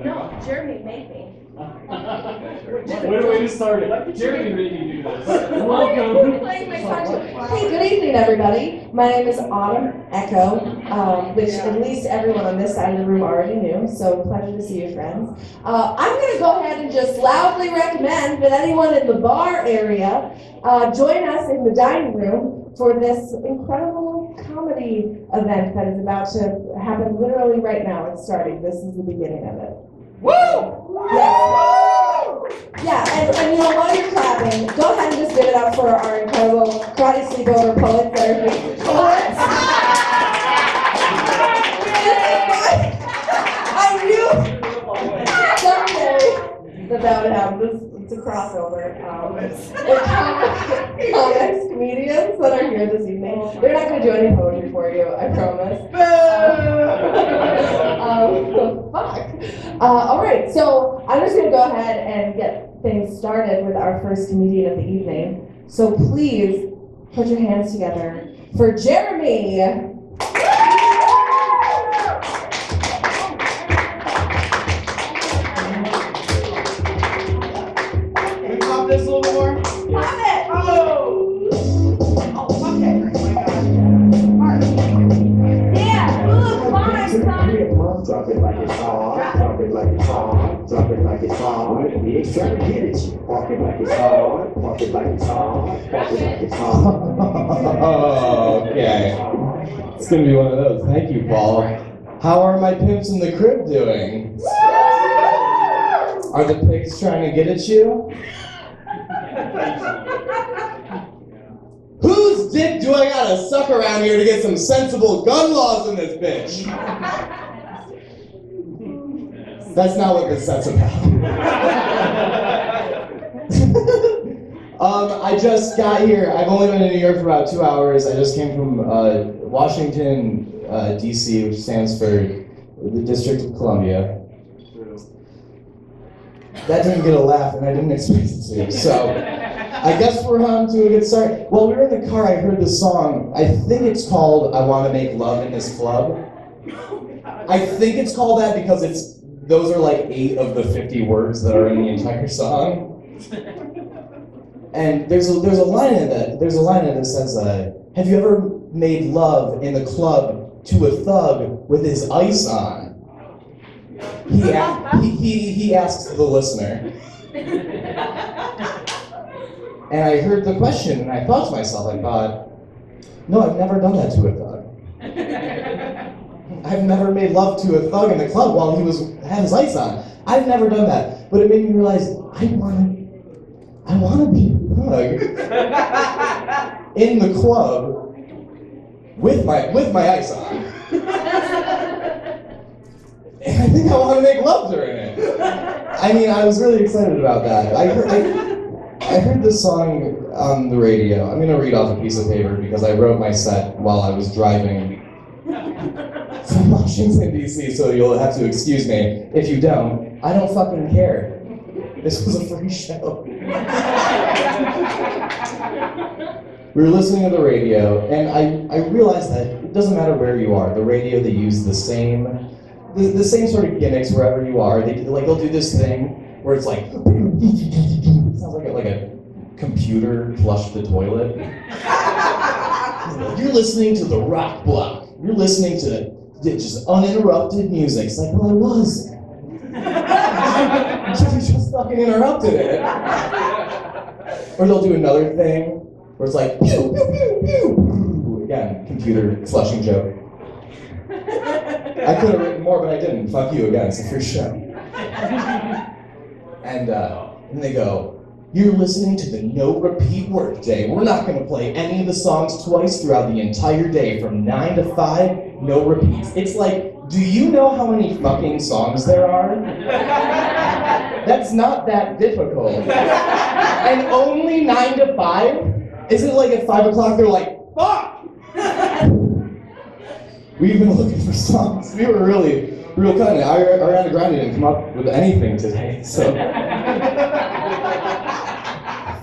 No, Jeremy made me. What a way to start it. Jeremy made me do this. Welcome. Hey, good evening, everybody. My name is Autumn Echo, which at least everyone on this side of the room already knew, so pleasure to see you, friends. I'm going to go ahead and just loudly recommend that anyone in the bar area join us in the dining room for this incredible comedy event that is about to happen literally right now. It's starting. This is the beginning of it. Woo! Yes. Yeah, and you know, while you're clapping, go ahead and just give it up for our incredible karate sleepover poets that are here. Poets! I knew someday that would happen. It's a crossover. Comics, comedians that are here this evening. They're not going to do any poetry for you, I promise. Fuck. All right, so I'm just going to go ahead and get things started with our first comedian of the evening. So please put your hands together for Jeremy. This a little more? Pop it! Oh! Oh, okay. Yeah, ooh, come on, son. Drop it like it's hard, drop it like it's hard, drop it like it's hard. We ain't trying to get at you. Walk it like it's hard, walk it like it's hard, walk it like it's hard. Okay. It's gonna be one of those. Thank you, Paul. How are my pimps in the crib doing? Are the pigs trying to get at you? Whose dick do I gotta suck around here to get some sensible gun laws in this bitch? That's not what this set's about. I just got here. I've only been in New York for about 2 hours. I just came from Washington, D.C., which stands for the District of Columbia. That didn't get a laugh, and I didn't expect it to, so I guess we're on to a good start. While we were in the car, I heard this song. I think it's called I Want to Make Love in This Club. I think it's called that because those are like 8 of the 50 words that are in the entire song. And there's a line in it that says, have you ever made love in the club to a thug with his ice on? He asks the listener. And I heard the question, and I thought to myself, no, I've never done that to a thug. I've never made love to a thug in the club while he had his lights on. I've never done that. But it made me realize, I want to be a thug in the club with my ice on. And I think I want to make love during it. I mean, I was really excited about that. I heard this song on the radio. I'm going to read off a piece of paper because I wrote my set while I was driving from Washington, D.C., so you'll have to excuse me. If you don't, I don't fucking care. This was a free show. We were listening to the radio, and I realized that it doesn't matter where you are. The radio, they use the same sort of gimmicks wherever you are. They'll do this thing where it's like, it sounds like a computer flushed the toilet. You're listening to the rock block. You're listening to just uninterrupted music. It's like, well, I was. You just fucking interrupted it. Or they'll do another thing where it's like, pew, pew, pew, pew. Again, computer flushing joke. I could have written more, but I didn't. Fuck you again, it's a free show. And then they go, you're listening to the no repeat workday. We're not going to play any of the songs twice throughout the entire day from 9 to 5, no repeats. It's like, do you know how many fucking songs there are? That's not that difficult. And only 9 to 5? Is it like at 5 o'clock they're like, fuck? We've been looking for songs. We were really real cutting it. Ariana Grande didn't come up with anything today, so.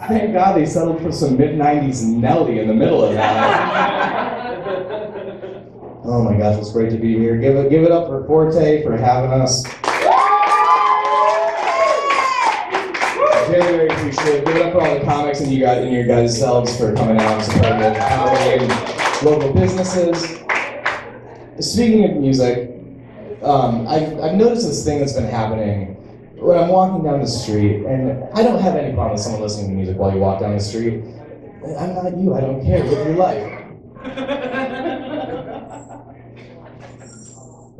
Thank God they settled for some mid-90s Nelly in the middle of that. Oh my gosh, it's great to be here. Give it up for Forte for having us. Very, very appreciate it. Give it up for all the comics and your guys' selves for coming out and supporting local comedy and local businesses. Speaking of music, I've noticed this thing that's been happening when I'm walking down the street, and I don't have any problem with someone listening to music while you walk down the street. I'm not you, I don't care, live your life.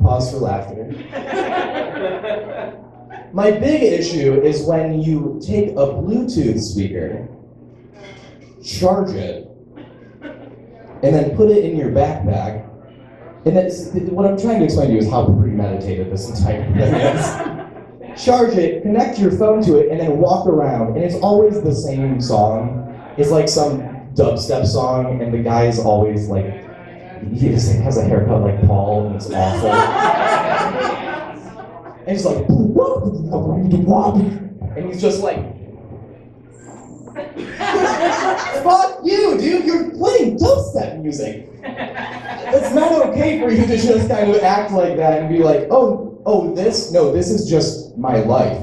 Pause for laughter. My big issue is when you take a Bluetooth speaker, charge it, and then put it in your backpack. And what I'm trying to explain to you is how premeditated this entire thing is. Charge it, connect your phone to it, and then walk around, and it's always the same song. It's like some dubstep song, and the guy is always like, he just has a haircut like Paul, and it's awful. And he's like, and he's just like, fuck you, dude, you're playing dubstep music. It's not okay for you to just kind of act like that and be like, oh, this is just my life.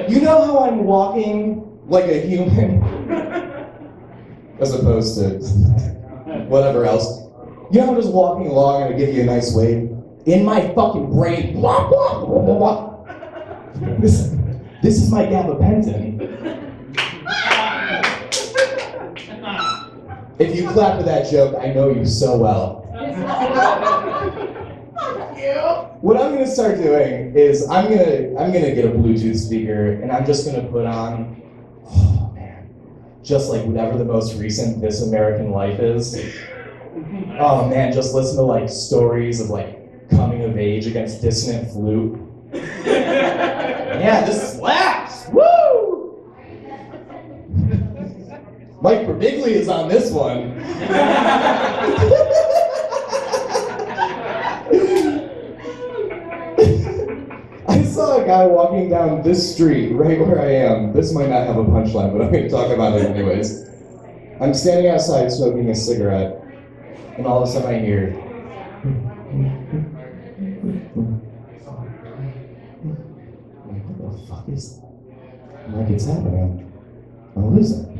You know how I'm walking like a human? As opposed to whatever else. You know I'm just walking along and I give you a nice wave? In my fucking brain, blah, blah, blah, blah, blah. This is my gabapentin. If you clap for that joke, I know you so well. What I'm gonna start doing is I'm gonna get a Bluetooth speaker and I'm just gonna put on, oh man, just like whatever the most recent This American Life is. Oh man, just listen to like stories of like coming of age against dissonant flute. Yeah, this slaps! Woo! Mike Birbiglia is on this one. I saw a guy walking down this street right where I am. This might not have a punchline, but I'm going to talk about it anyways. I'm standing outside smoking a cigarette, and all of a sudden I hear, what the fuck is that? I'm like, it's happening. I'm losing.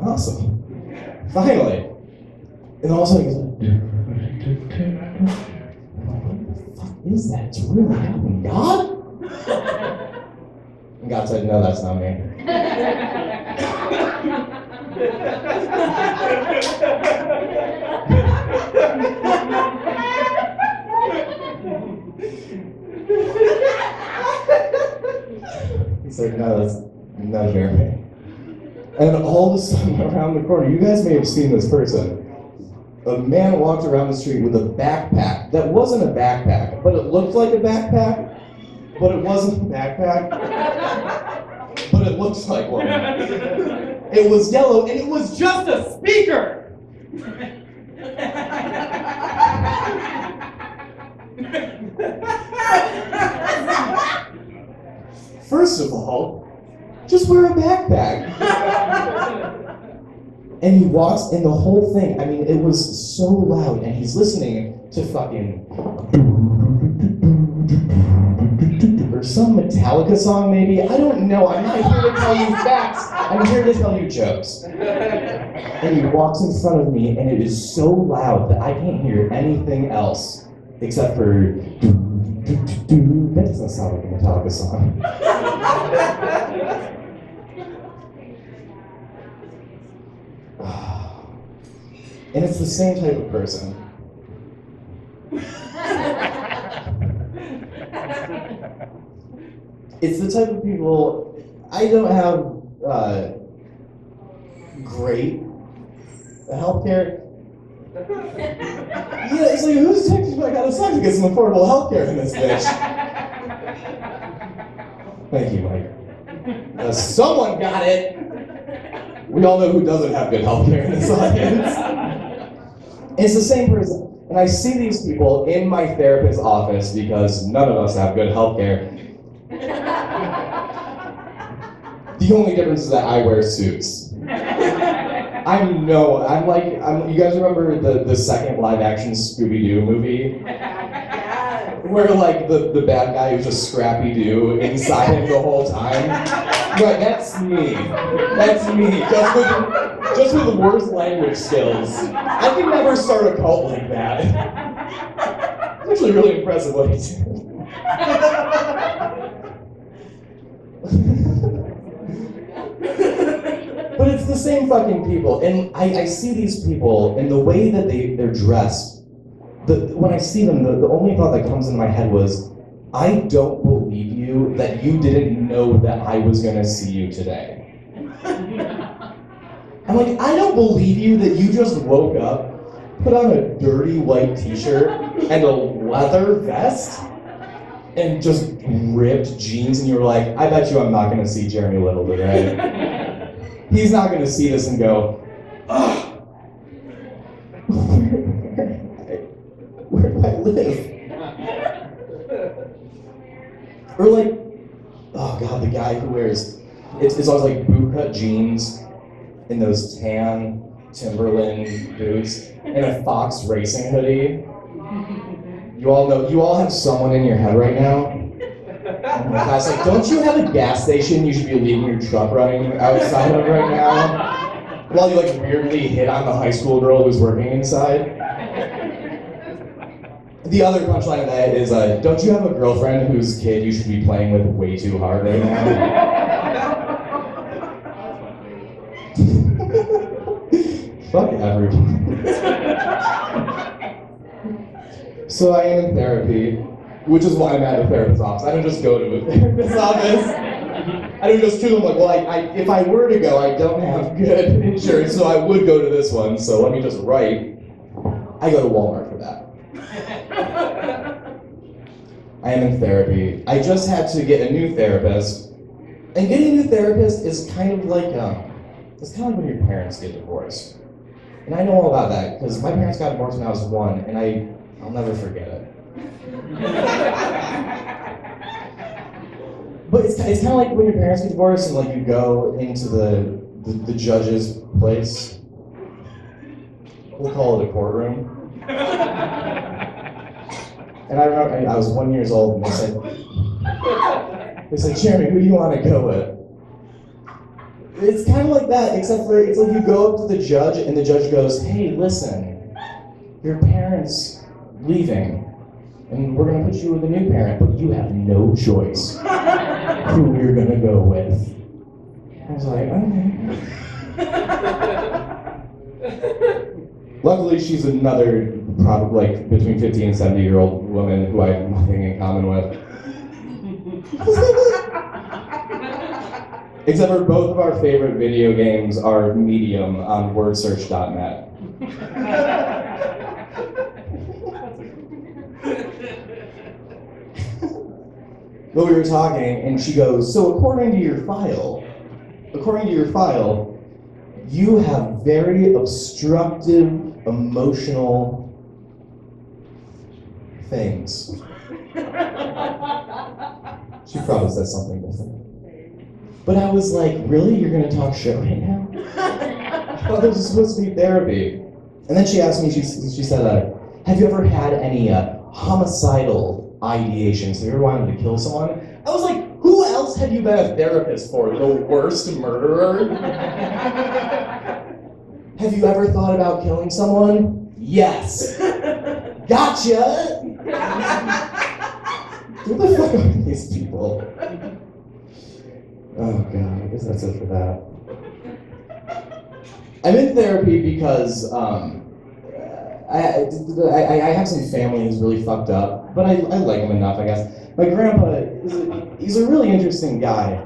Awesome. Finally. And all of a sudden he goes, what the fuck is that? It's really happening. God? And God said, no, that's not me. He's like, no, that's not Jeremy. And all of a sudden, around the corner, you guys may have seen this person. A man walked around the street with a backpack that wasn't a backpack, but it looked like a backpack, but it wasn't a backpack, but it looks like one. It was yellow, and it was just a speaker! First of all, just wear a backpack. And he walks, and the whole thing, I mean, it was so loud, and he's listening to fucking or some Metallica song maybe, I don't know, I'm not here to tell you facts, I'm here to tell you jokes. And he walks in front of me, and it is so loud that I can't hear anything else except for that doesn't sound like a Metallica song. And it's the same type of person. It's the type of people, I don't have great healthcare. Yeah, it's like, who's texting me? I gotta suck to get some affordable healthcare in this bitch. Thank you, Mike. Someone got it. We all know who doesn't have good healthcare in this audience. It's the same person. And I see these people in my therapist's office because none of us have good healthcare. The only difference is that I wear suits. You guys remember the second live action Scooby-Doo movie? Where like the bad guy who's just Scrappy Doo inside him the whole time? Right, that's me. That's me. Just with the worst language skills. I could never start a cult like that. It's actually really impressive what he's doing. But it's the same fucking people, and I see these people and the way that they're dressed. When I see them, the only thought that comes into my head was, I don't believe you that you didn't know that I was gonna see you today. I'm like, I don't believe you that you just woke up, put on a dirty white t-shirt and a leather vest, and just ripped jeans, and you were like, I bet you I'm not gonna see Jeremy Little today. He's not gonna see this and go, ugh. Where do I live? Or like, oh god, the guy who wears, it's always like bootcut jeans and those tan Timberland boots and a Fox racing hoodie. You all have someone in your head right now. Oh my gosh, like, don't you have a gas station you should be leaving your truck running outside of right now? While you like weirdly hit on the high school girl who's working inside? The other punchline of that is, don't you have a girlfriend whose kid you should be playing with way too hard right now? Fuck everyone. So I am in therapy, which is why I'm at a therapist's office. I don't just go to a therapist's office. I don't just do them like, well, if I were to go, I don't have good insurance, so I would go to this one, so let me just write. I go to Walmart for that. I am in therapy. I just had to get a new therapist. And getting a new therapist is kind of like, it's kind of when your parents get divorced. And I know all about that, because my parents got divorced when I was 1, and I'll never forget it. But it's kind of like when your parents get divorced and like you go into the judge's place. We'll call it a courtroom. And I remember I was 1 year old, and they said, Jeremy, who do you want to go with? It's kind of like that, except for it's like you go up to the judge, and the judge goes, hey, listen, your parents leaving, and we're going to put you with a new parent, but you have no choice who you're going to go with. I was like, okay. Luckily, she's another, probably like between 50 and 70-year-old woman who I have nothing in common with. Except for both of our favorite video games are Medium on wordsearch.net. But we were talking, and she goes, so according to your file, you have very obstructive emotional things. She probably said something different. But I was like, really? You're going to talk shit right now? I thought this was supposed to be therapy. And then she asked me, she said, have you ever had any homicidal ideations? Have you ever wanted to kill someone? I was like, who else have you been a therapist for? The worst murderer? Have you ever thought about killing someone? Yes. Gotcha! Who the fuck are these people? Oh god, I guess that's it for that. I'm in therapy because I have some family who's really fucked up, but I like him enough, I guess. My grandpa, he's a really interesting guy.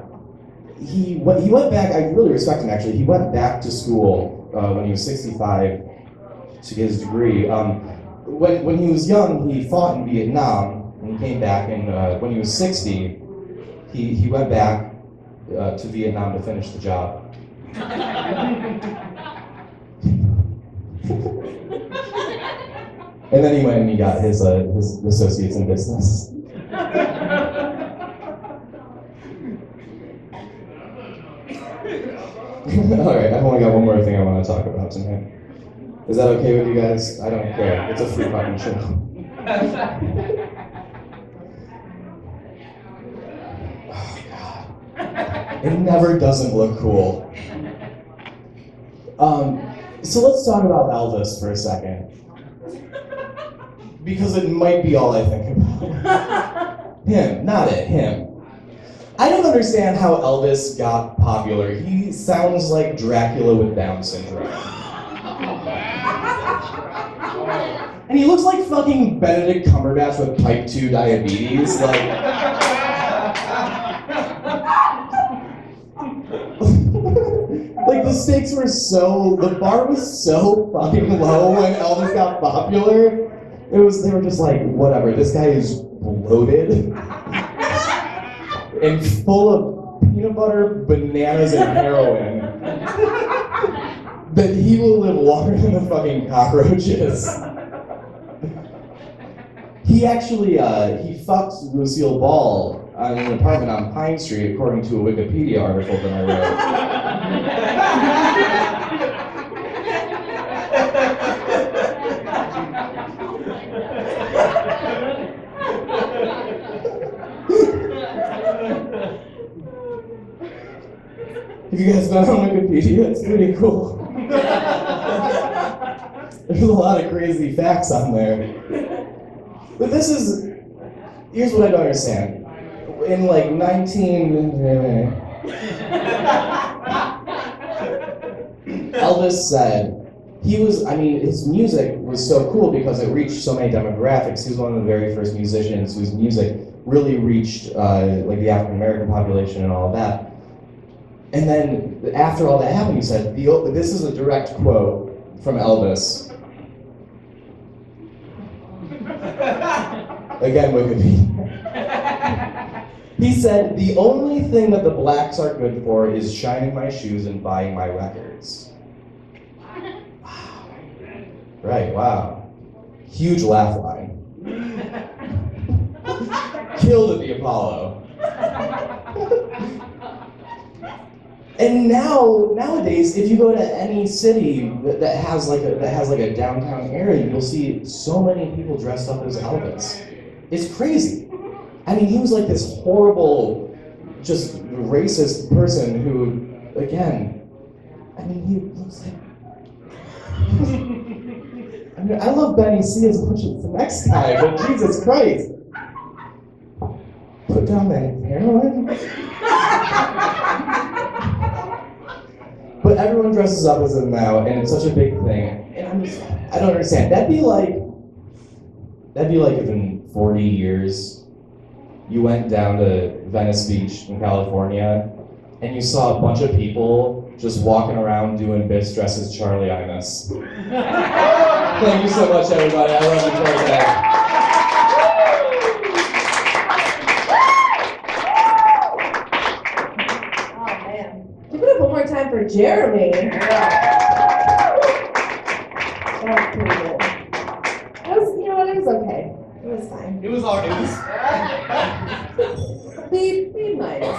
He went back, I really respect him actually, he went back to school when he was 65 to get his degree. When he was young, he fought in Vietnam, and he came back, and when he was 60, he went back to Vietnam to finish the job. And then he went and he got his associates in business. All right, I've only got one more thing I want to talk about tonight. Is that okay with you guys? I don't care. It's a free fucking show. Oh, God. It never doesn't look cool. So let's talk about Elvis for a second. Because it might be all I think about. Him, not it, him. I don't understand how Elvis got popular. He sounds like Dracula with Down syndrome. And he looks like fucking Benedict Cumberbatch with type 2 diabetes. Like the stakes were the bar was so fucking low when Elvis got popular. They were just like, whatever, this guy is bloated and full of peanut butter, bananas, and heroin. That he will live longer than the fucking cockroaches. He actually, he fucked Lucille Ball in an apartment on Pine Street, according to a Wikipedia article that I wrote. Have you guys been on Wikipedia? It's pretty cool. There's a lot of crazy facts on there. But here's what I don't understand. In like Elvis said, his music was so cool because it reached so many demographics. He was one of the very first musicians whose music really reached like the African American population and all of that. And then after all that happened, he said, this is a direct quote from Elvis. Again, Wikipedia. He said, the only thing that the blacks are good for is shining my shoes and buying my records. Wow. Right, wow. Huge laugh line. Killed at the Apollo. And nowadays, if you go to any city that has like a downtown area, you'll see so many people dressed up as Elvis. It's crazy. I mean, he was like this horrible, just racist person who, again, I mean, he looks like. I mean, I love Benny C as much as the next guy, but Jesus Christ. Put down that heroin. But everyone dresses up as him now, and it's such a big thing. And I don't understand. That'd be like if in 40 years, you went down to Venice Beach in California, and you saw a bunch of people just walking around doing bits dressed as Charlie Imus. Thank you so much, everybody. I love you for that. One more time for Jeremy. That was pretty good. You know what, it was okay. It was fine. It was alright. Be nice.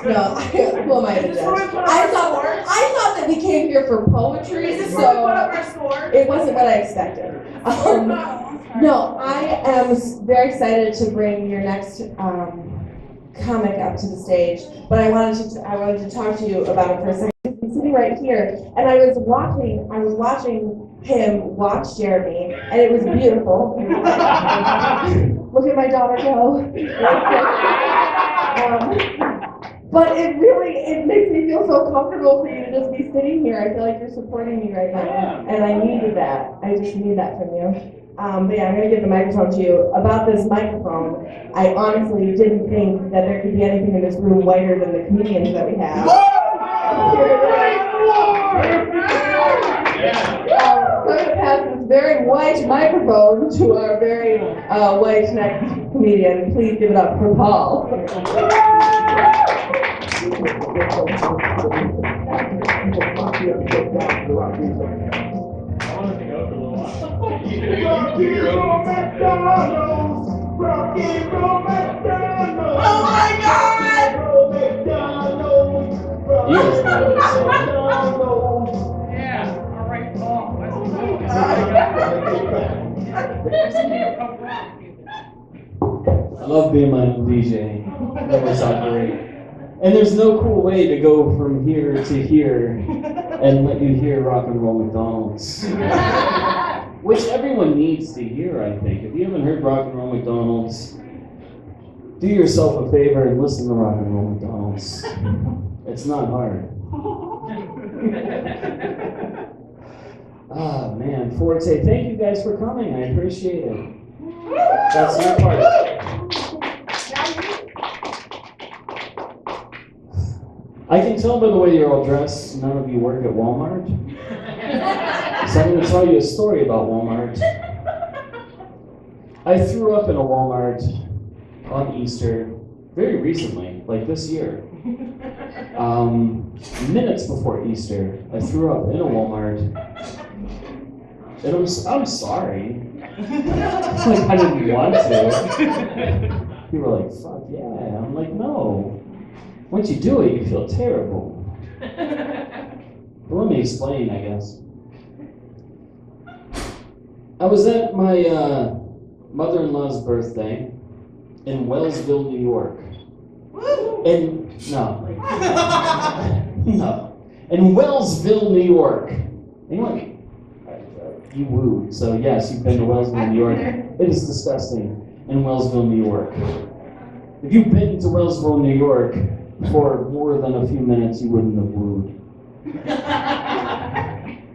No, who am I to judge? I thought that we came here for poetry, so it wasn't what I expected. No, I am very excited to bring your next comic up to the stage, but I wanted to talk to you about it for a second. He's sitting right here, and I was watching him watch Jeremy, and it was beautiful. Look at my daughter go. But it makes me feel so comfortable for you to just be sitting here. I feel like you're supporting me right now, and I needed that. I just need that from you. But yeah, I'm going to give the microphone to you. About this microphone, I honestly didn't think that there could be anything in this room whiter than the comedians that we have. So I'm going to pass this very white microphone to our very white next comedian. Please give it up for Paul. wanted to go for a little while. Oh my God! You guys know this song. Yeah, all right, Paul. I love being my own DJ. That works out great. And there's no cool way to go from here to here and let you hear Rock and Roll McDonald's. Which everyone needs to hear, I think. If you haven't heard Rock and Roll McDonald's, do yourself a favor and listen to Rock and Roll McDonald's. It's not hard. Ah, man. Forte, thank you guys for coming. I appreciate it. That's your part. I can tell by the way you're all dressed, none of you work at Walmart. So I'm going to tell you a story about Walmart. I threw up in a Walmart on Easter very recently, like this year. Minutes before Easter, I threw up in a Walmart. And I'm sorry. Like, I didn't want to. People were like, fuck yeah. I'm like, no. Once you do it, you feel terrible. But let me explain, I guess. I was at my mother-in-law's birthday in Wellsville, New York. In Wellsville, New York. Anyone? You wooed. So yes, you've been to Wellsville, New York. It is disgusting in Wellsville, New York. If you've been to Wellsville, New York for more than a few minutes, you wouldn't have wooed.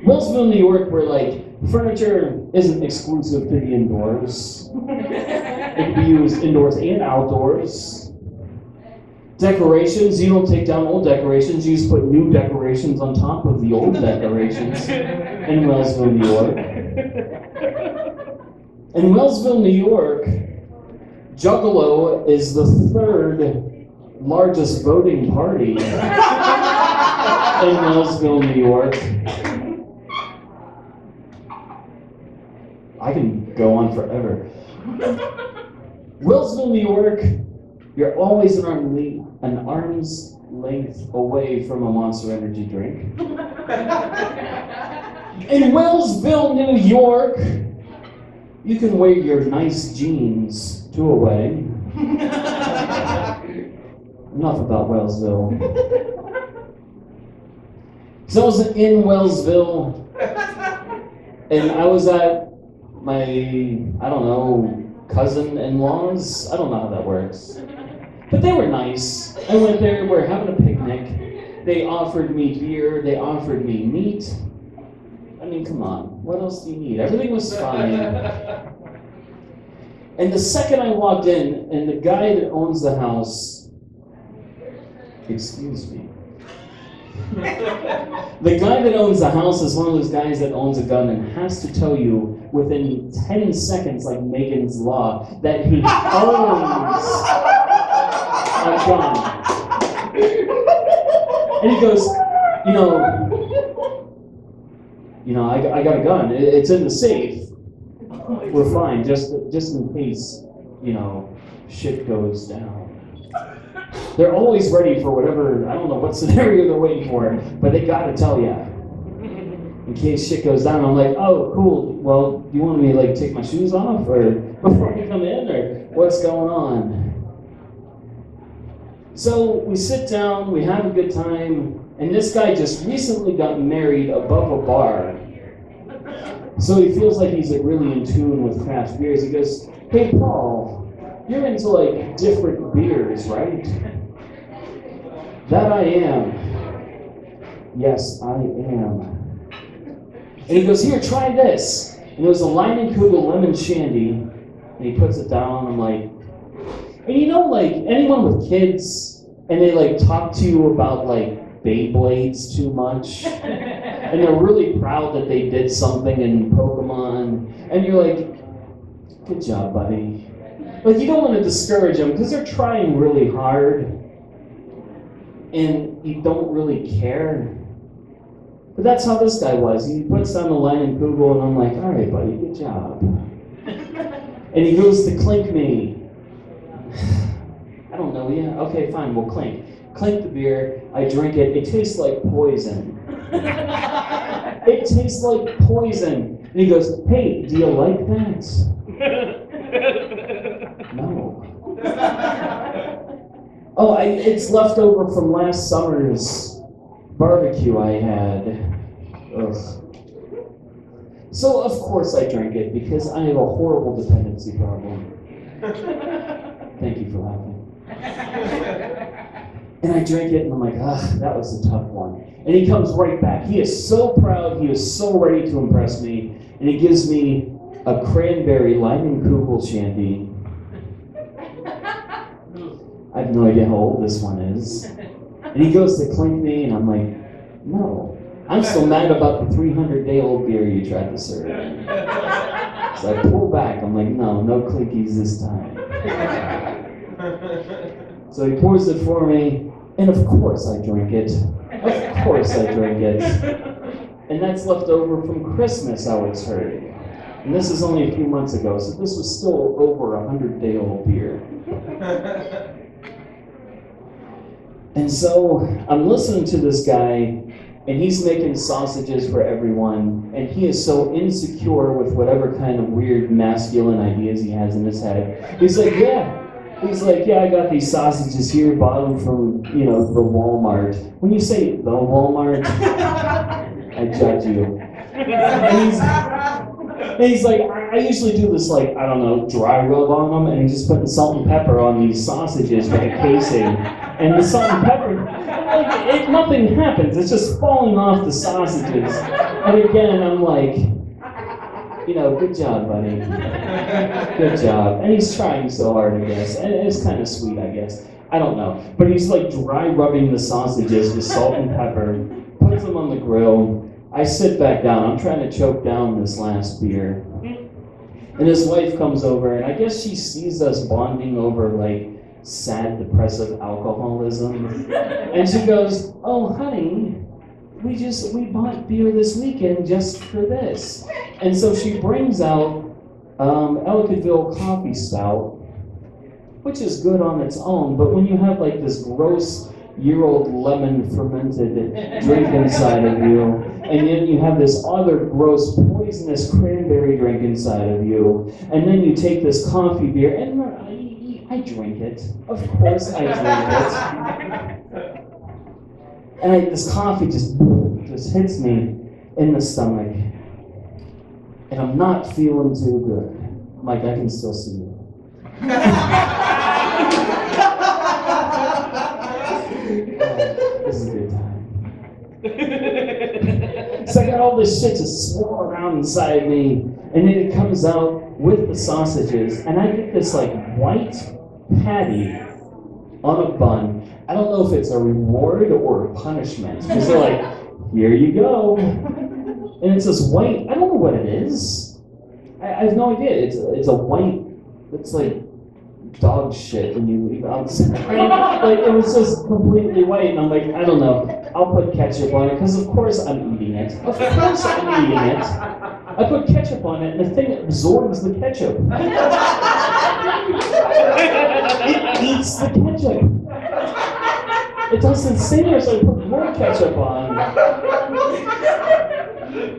Wellsville, New York, where like furniture isn't exclusive to the indoors. It can be used indoors and outdoors. Decorations, you don't take down old decorations, you just put new decorations on top of the old decorations in Wellsville, New York. In Wellsville, New York, Juggalo is the third largest voting party in Wellsville, New York. I can go on forever. Wellsville, New York, you're always an arm's length away from a Monster Energy drink. In Wellsville, New York, you can wear your nice jeans to a wedding. Enough about Wellsville. So I was in Wellsville, and I was at my, cousin-in-laws. I don't know how that works. But they were nice. I went there, we were having a picnic. They offered me beer, they offered me meat. I mean, come on, what else do you need? Everything was fine. And the second I walked in, and the guy that owns the house, excuse me. The guy that owns the house is one of those guys that owns a gun and has to tell you within 10 seconds, like Megan's Law, that he owns a gun. And he goes, I got a gun. It's in the safe. We're fine, just in case, shit goes down. They're always ready for whatever, I don't know what scenario they're waiting for, but they gotta tell you. In case shit goes down, I'm like, oh, cool. Well, do you want me to take my shoes off or before we come in, or what's going on? So we sit down, we have a good time, and this guy just recently got married above a bar. So he feels like he's really in tune with craft beers. He goes, hey Paul, you're into different beers, right? That I am. Yes, I am. And he goes, here, try this. And it was a Leinenkugel lemon shandy. And he puts it down. I'm like, and anyone with kids, and they talk to you about Beyblades too much, and they're really proud that they did something in Pokemon, and you're like, good job, buddy. You don't want to discourage them because they're trying really hard. and you don't really care. But that's how this guy was. He puts down the line in Google, and I'm like, all right, buddy, good job. And he goes to clink me. I don't know, yeah, okay, fine, we'll clink. Clink the beer, I drink it, it tastes like poison. It tastes like poison. And he goes, hey, do you like that? No. Oh, it's left over from last summer's barbecue I had. Ugh. So of course I drank it because I have a horrible dependency problem. Thank you for laughing. And I drank it and I'm like, that was a tough one. And he comes right back. He is so proud, he is so ready to impress me, and he gives me a cranberry Leinenkugel shandy. I have no idea how old this one is. And he goes to clink me, and I'm like, no. I'm still mad about the 300-day-old beer you tried to serve. So I pull back. I'm like, no clinkies this time. So he pours it for me, and of course I drink it. Of course I drink it. And that's left over from Christmas, I was heard. And this is only a few months ago, so this was still over a 100-day-old beer. And so I'm listening to this guy, and he's making sausages for everyone, and he is so insecure with whatever kind of weird masculine ideas he has in his head. He's like, yeah, I got these sausages here, bought them from, the Walmart. When you say the Walmart, I judge you. And he's like, I usually do this, dry rub on them, and he's just putting salt and pepper on these sausages with a casing. And the salt and pepper, nothing happens. It's just falling off the sausages. And again, I'm like, good job, buddy. Good job. And he's trying so hard, I guess. And it's kind of sweet, I guess. I don't know. But he's dry rubbing the sausages with salt and pepper, puts them on the grill. I sit back down. I'm trying to choke down this last beer. And his wife comes over, and I guess she sees us bonding over, sad, depressive alcoholism. And she goes, oh, honey, we bought beer this weekend just for this. And so she brings out Ellicottville Coffee Stout, which is good on its own, but when you have this gross year-old lemon fermented drink inside of you, and then you have this other gross poisonous cranberry drink inside of you, and then you take this coffee beer, and I drink it. Of course I drink it. And this coffee just hits me in the stomach. And I'm not feeling too good. I can still see you. This is a good time. So I got all this shit just swirl around inside me. And then it comes out with the sausages. And I get this white patty on a bun. I don't know if it's a reward or a punishment, because they're like, here you go. And it's this white, I don't know what it is. I have no idea. It's a white, it's like dog shit when you leave outside. It was just completely white, and I'm like, I don't know. I'll put ketchup on it, because of course I'm eating it. Of course I'm eating it. I put ketchup on it, and the thing absorbs the ketchup. It eats the ketchup. It doesn't sit there, so I put more ketchup on.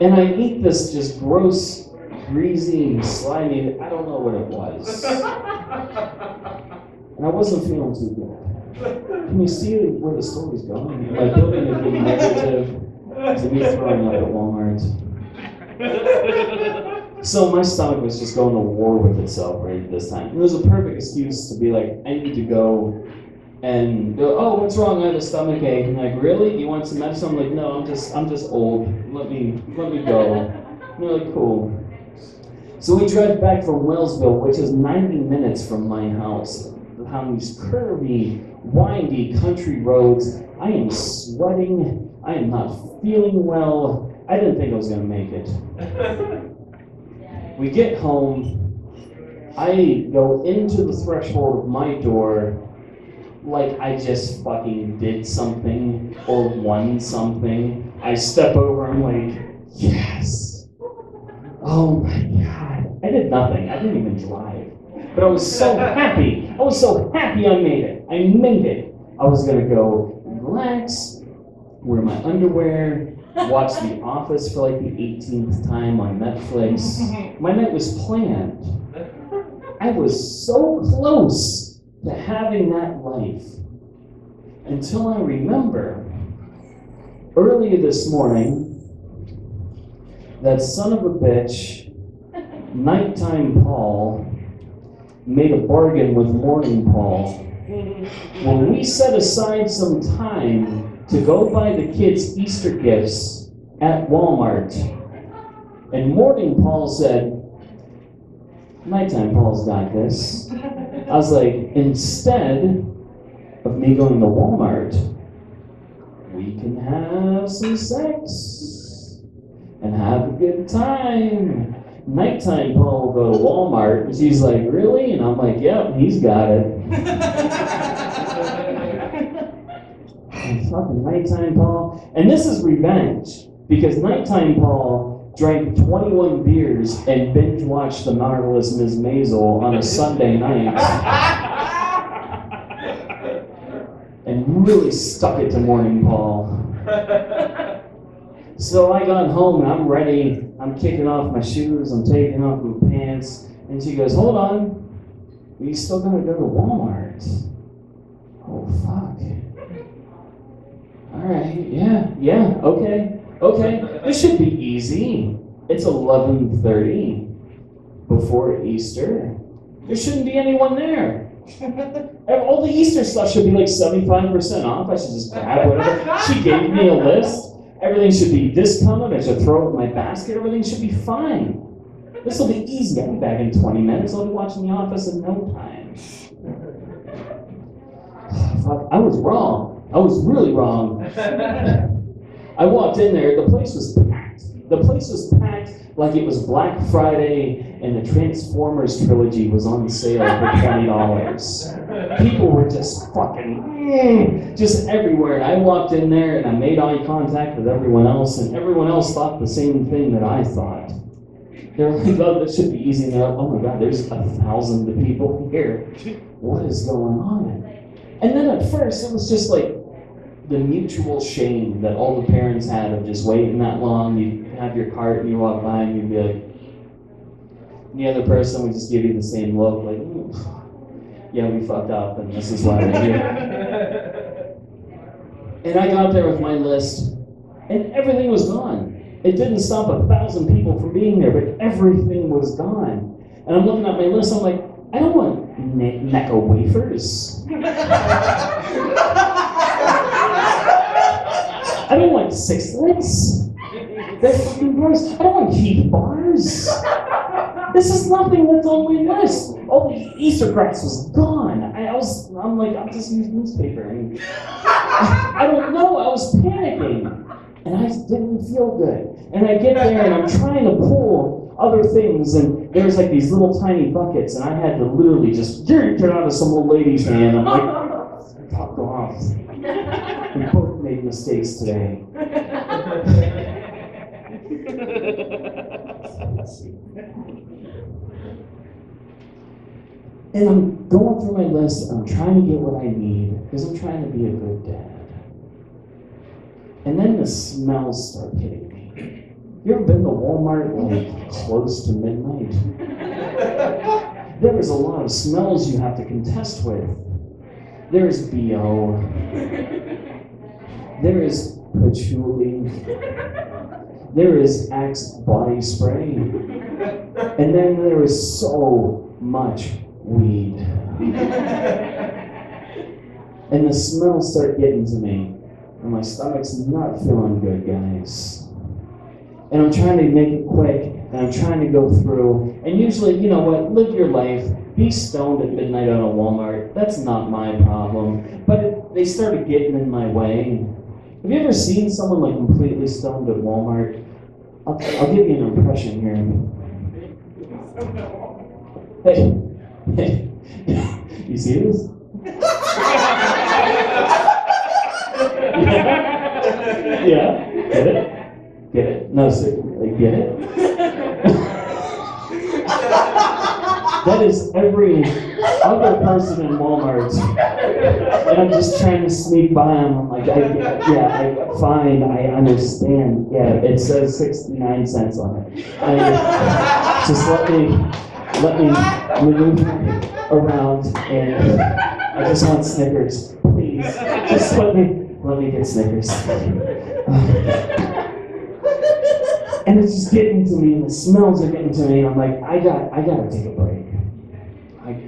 And I eat this just gross, greasy, slimy, I don't know what it was. And I wasn't feeling too good. Can you see where the story's going? Am I building a big narrative to me throwing up at Walmart? So my stomach was just going to war with itself right at this time. It was a perfect excuse to be like, I need to go and go, oh, what's wrong? I have a stomach ache. And like, really? You want some medicine? I'm like, no, I'm just old. Let me go. And they're like, cool. So we drive back from Wellsville, which is 90 minutes from my house. On these curvy, windy country roads. I am sweating. I am not feeling well. I didn't think I was going to make it. We get home. I go into the threshold of my door, like I just fucking did something or won something. I step over, I'm like, yes. Oh my God. I did nothing. I didn't even drive. But I was so happy. I was so happy I made it. I made it. I was gonna go relax, wear my underwear, watch The Office for like the 18th time on Netflix. My night was planned. I was so close to having that life until I remember earlier this morning that son of a bitch, Nighttime Paul, made a bargain with Morning Paul. When we set aside some time to go buy the kids Easter gifts at Walmart, and Morning Paul said, Nighttime Paul's got this. I was like, instead of me going to Walmart, we can have some sex and have a good time. Nighttime Paul will go to Walmart, and she's like, really? And I'm like, yep, he's got it. Fucking Nighttime Paul. And this is revenge, because Nighttime Paul drank 21 beers and binge watched The Marvelous Ms. Maisel on a Sunday night. And really stuck it to Morning Paul. So I got home and I'm ready. I'm kicking off my shoes, I'm taking off my pants, and she goes, hold on, are you still gonna go to Walmart? Oh, fuck. All right, yeah, okay. This should be easy. It's 11:30 before Easter. There shouldn't be anyone there. All the Easter stuff should be like 75% off. I should just grab whatever. She gave me a list. Everything should be discounted. I should throw it in my basket. Everything should be fine. This will be easy. I'll be back in 20 minutes. I'll be watching The Office in no time. Fuck, I was wrong. I was really wrong. I walked in there. The place was packed. The place was packed like it was Black Friday and the Transformers trilogy was on sale for $20. People were just fucking just everywhere. And I walked in there and I made eye contact with everyone else, and everyone else thought the same thing that I thought. They're like, oh, this should be easy. And they're like, oh my God, there's 1,000 people here. What is going on? And then at first it was just like the mutual shame that all the parents had of just waiting that long. You have your cart and you walk by and you'd be like, the other person would just give you the same look, like, yeah, we fucked up and this is why we're here. And I got there with my list and everything was gone. It didn't stop 1,000 people from being there, but everything was gone. And I'm looking at my list, I'm like, I don't want Necco wafers. I don't want Sixlets. They're fucking gross. I don't want Heath bars. This is nothing that's on my list. All the Easter grass was gone. I'm like, I'll just use newspaper. I don't know, I was panicking. And I didn't feel good. And I get there and I'm trying to pull other things, and there's like these little tiny buckets, and I had to literally just get out of some old lady's hand. I'm like, fuck off. We both made mistakes today. And I'm going through my list, and I'm trying to get what I need, because I'm trying to be a good dad. And then the smells start hitting me. You ever been to Walmart like close to midnight? There is a lot of smells you have to contest with. There's BO. There is patchouli. There is Axe body spray. And then there is so much weed. And the smells start getting to me. And my stomach's not feeling good, guys. And I'm trying to make it quick, and I'm trying to go through. And usually, you know what, live your life. Be stoned at midnight on a Walmart. That's not my problem. But they started getting in my way. Have you ever seen someone like completely stoned at Walmart? I'll give you an impression here. Hey, you see this? Yeah? Get it? Get it? No, seriously, get it? That is every other person in Walmart. And I'm just trying to sneak by them. I'm like, fine, I understand. Yeah, it says 69 cents on it. And just let me maneuver around, and I just want Snickers, please. Just let me get Snickers. And it's just getting to me, and the smells are getting to me, and I'm like, I gotta take a break.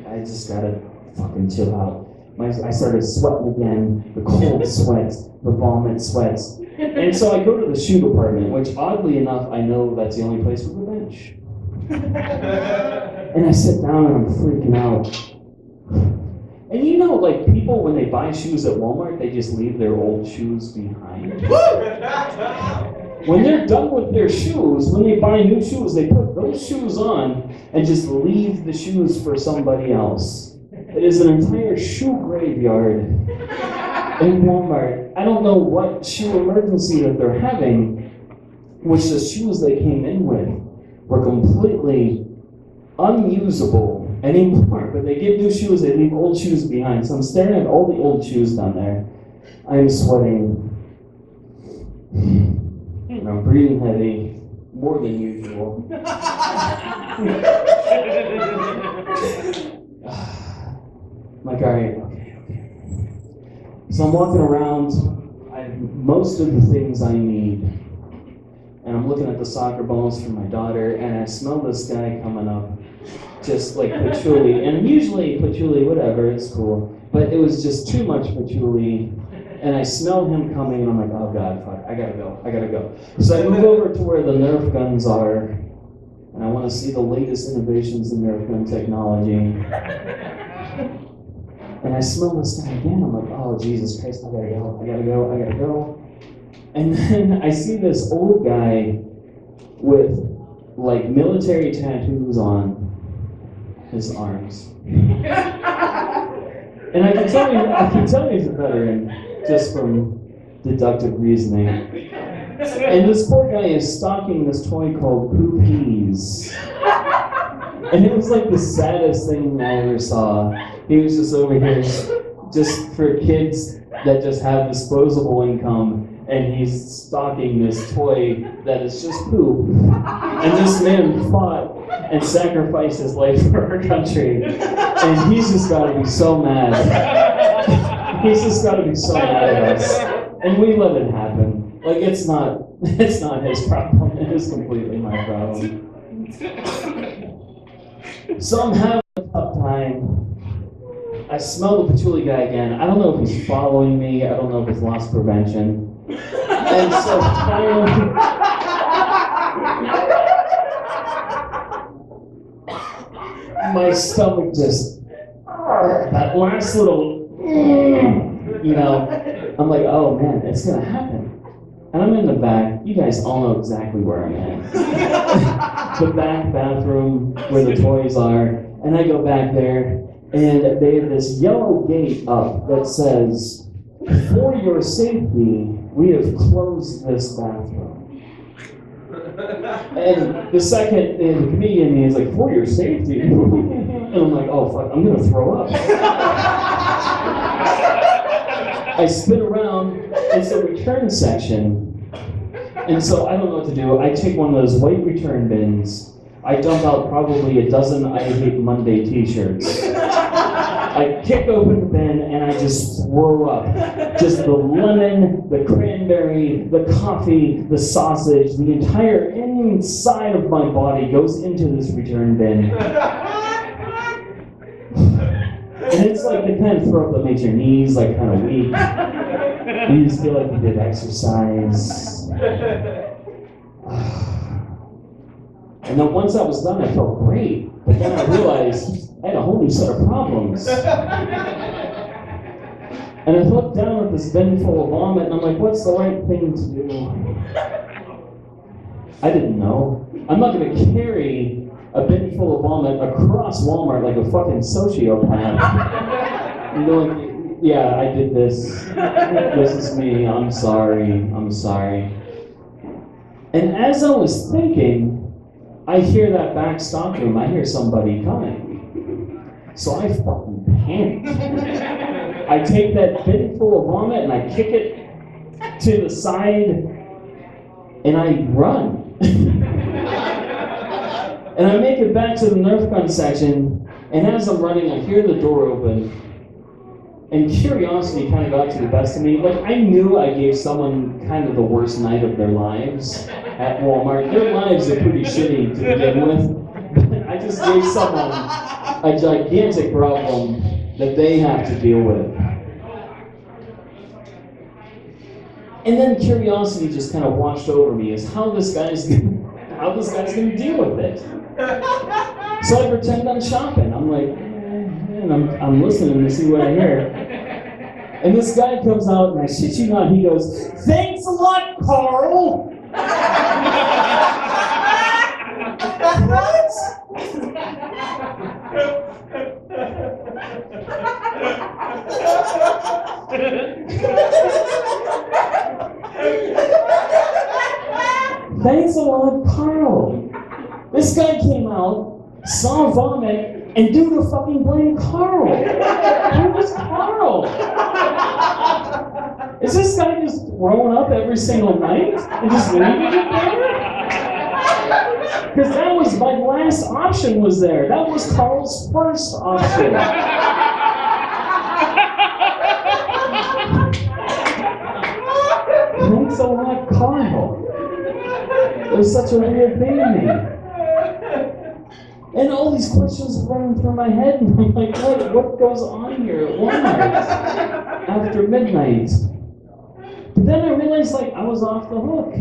I just gotta fucking chill out. I started sweating again, the cold sweats, the vomit sweats. And so I go to the shoe department, which oddly enough, I know that's the only place with a bench. And I sit down and I'm freaking out. And you know, like people, when they buy shoes at Walmart, they just leave their old shoes behind. When they're done with their shoes, when they buy new shoes, they put those shoes on and just leave the shoes for somebody else. It is an entire shoe graveyard in Walmart. I don't know what shoe emergency that they're having, which the shoes they came in with were completely unusable anymore. But they get new shoes, they leave old shoes behind. So I'm staring at all the old shoes down there. I'm sweating. And I'm breathing heavy, more than usual. I'm like, all right, okay. So I'm walking around, I have most of the things I need, and I'm looking at the soccer balls for my daughter, and I smell this guy coming up, just like patchouli, and usually patchouli, whatever, it's cool, but it was just too much patchouli, and I smell him coming, and I'm like, oh God, fuck, I gotta go. So I move over to where the Nerf guns are, and I want to see the latest innovations in Nerf gun technology. And I smell this guy again. I'm like, oh, Jesus Christ, I gotta go. And then I see this old guy with like military tattoos on his arms. And I can tell he's a veteran just from deductive reasoning. And this poor guy is stalking this toy called Poopies. And it was like the saddest thing I ever saw. He was just over here, just for kids that just have disposable income, and he's stalking this toy that is just poop. And this man fought and sacrificed his life for our country, and he's just got to be so mad. He's just got to be so mad at us, and we let it happen. Like it's not his problem. It is completely my problem. So I'm having a tough time. I smell the patchouli guy again. I don't know if he's following me. I don't know if it's loss prevention. And so finally, my stomach just, that last little, I'm like, oh man, it's gonna happen. And I'm in the back. You guys all know exactly where I'm at. The back bathroom where the toys are. And I go back there, and they have this yellow gate up that says, for your safety, we have closed this bathroom. And the second, the comedian in me is like, for your safety? And I'm like, oh fuck, I'm gonna throw up. I spin around, it's a return section. And so I don't know what to do. I take one of those white return bins. I dump out probably a dozen I Hate Monday t-shirts. I kick open the bin and I just throw up. Just the lemon, the cranberry, the coffee, the sausage, the entire inside of my body goes into this return bin. And it's like the kind of throw up that makes your knees like kind of weak. You just feel like you did exercise. And then once I was done, I felt great. But then I realized I had a whole new set of problems. And I looked down at this bin full of vomit, and I'm like, what's the right thing to do? I didn't know. I'm not going to carry a bin full of vomit across Walmart like a fucking sociopath. Yeah, I did this. This is me. I'm sorry. I'm sorry. And as I was thinking, I hear that back stock room. I hear somebody coming. So I fucking panic. I take that bin full of vomit and I kick it to the side and I run. And I make it back to the Nerf gun section, and as I'm running, I hear the door open, and curiosity kind of got to the best of me. Like, I knew I gave someone kind of the worst night of their lives at Walmart. Their lives are pretty shitty to begin with. I just gave someone a gigantic problem that they have to deal with. And then curiosity just kind of washed over me as how this guy's gonna deal with it. So I pretend I'm shopping. I'm like, and I'm listening to see what I hear. And this guy comes out, and I shit you not, he goes, "Thanks a lot, Carl." What? Thanks a lot, Carl. This guy came out, saw vomit, and due to fucking blame Carl. Who was Carl? Is this guy just throwing up every single night and just leaving it there? Because that was my last option was there. That was Carl's first option. Thanks a lot, Carl. It was such a weird thing to me. And all these questions were running through my head, and I'm like, what goes on here at Walmart after midnight? But then I realized, like, I was off the hook.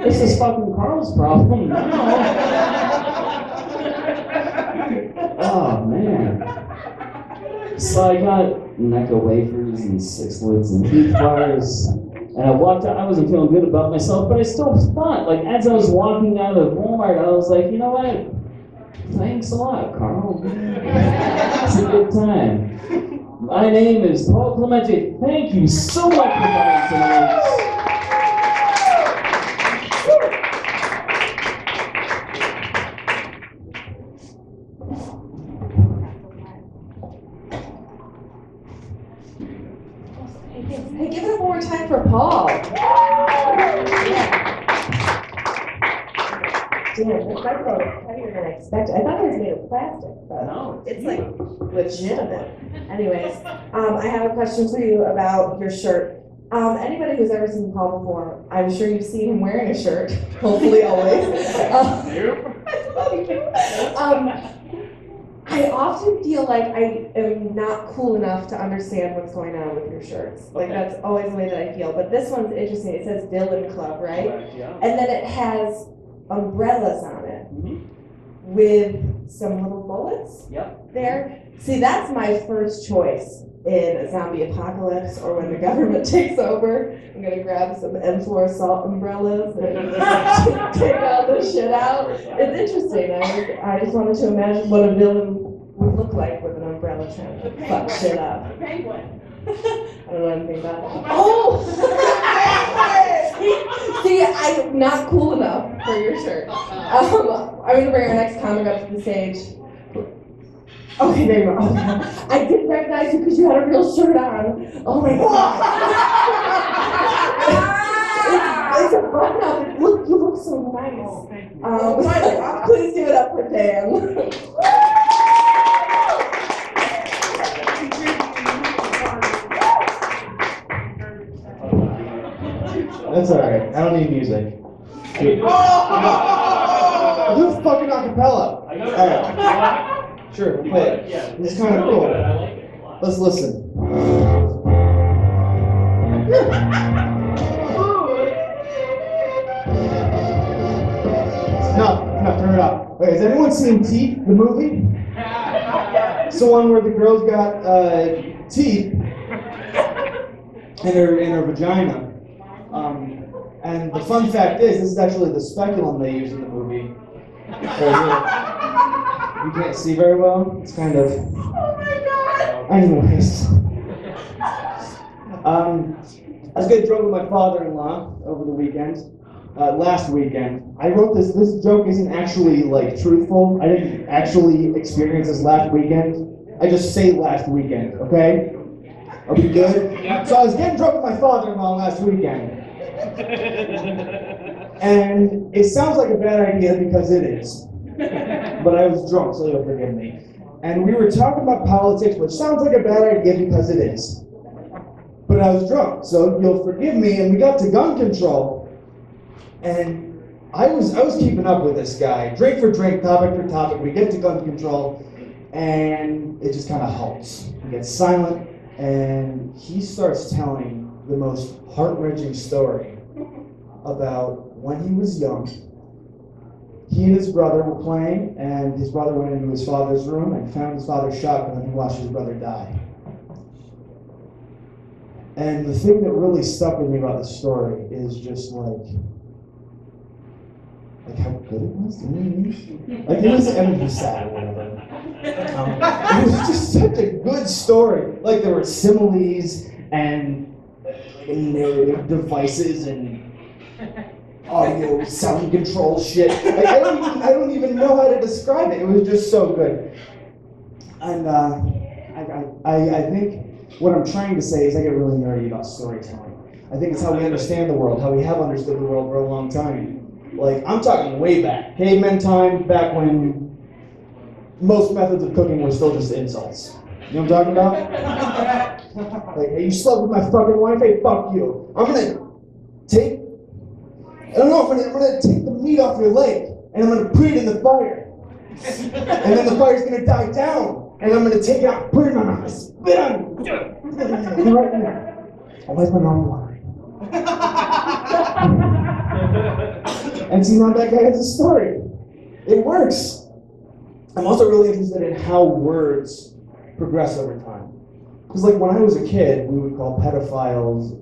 This is fucking Carl's problem now. Oh, man. So I got Necco wafers and 6-lids and Heath bars. And I walked out, I wasn't feeling good about myself, but I still thought, like, as I was walking out of Walmart, I was like, you know what? Thanks a lot, Carl. It's a good time. My name is Paul Clemente. Thank you so much for coming tonight. Hey, give it up one more time for Paul. Damn, this microphone is heavier than I expected. I thought it was made of plastic, but No, it's like legitimate. Anyways, I have a question for you about your shirt. Anybody who's ever seen Paul before, I'm sure you've seen him wearing a shirt, hopefully always. I often feel like I am not cool enough to understand what's going on with your shirts. Like, that's always the way that I feel. But this one's interesting. It says Dylan Club, right? Yeah. And then it has umbrellas on it with some little bullets there. See, that's my first choice in a zombie apocalypse or when the government takes over. I'm gonna grab some M4 assault umbrellas and take all this shit out. It's interesting. I just wanted to imagine what a villain would look like with an umbrella trying to fuck shit up. Penguin. I don't know anything about that. Oh! See, I'm not cool enough for your shirt. I'm gonna bring our next comic up to the stage. Okay, there you are. Okay. I didn't recognize you because you had a real shirt on. Oh my god. It's a button up. You look so nice. Please give it up for Dan. That's alright. I don't need music. Do fucking acapella. Alright. Sure, we'll play it. It's kind of cool. Let's listen. No, turn it up. Wait, has anyone seen Teeth, the movie? It's the one where the girl's got teeth in her vagina. And the fun fact is, this is actually the speculum they use in the movie. Right here. You can't see very well. It's kind of. Oh my god! Anyways. I was getting drunk with my father-in-law over the weekend. Last weekend. I wrote this joke isn't actually like truthful. I didn't actually experience this last weekend. I just say last weekend, okay? Are we good? Yeah. So I was getting drunk with my father-in-law last weekend. And it sounds like a bad idea because it is. But I was drunk, so you'll forgive me. And we were talking about politics, which sounds like a bad idea because it is. But I was drunk, so you'll forgive me, and we got to gun control. And I was keeping up with this guy. Drink for drink, topic for topic, we get to gun control, and it just kind of halts. He gets silent, and he starts telling the most heart-wrenching story about when he was young. He and his brother were playing, and his brother went into his father's room and found his father shot, and then he watched his brother die. And the thing that really stuck with me about the story is just like how good it was. You know what I mean? Like it was sad or whatever. It was just such a good story. Like there were similes and narrative devices and audio sound control shit. Like I don't even know how to describe it. It was just so good. And I think what I'm trying to say is I get really nerdy about storytelling. I think it's how we understand the world, how we have understood the world for a long time. Like, I'm talking way back. Caveman time, back when most methods of cooking were still just insults. You know what I'm talking about? Like, hey, you slept with my fucking wife? Hey, fuck you. I'm gonna take the meat off your leg, and I'm gonna put it in the fire. And then the fire's gonna die down, and I'm gonna take it out, put it in my mouth, spit on it. Right now. Why is my mom lying? And see, now that guy has a story. It works. I'm also really interested in how words progress over time. Because like when I was a kid, we would call pedophiles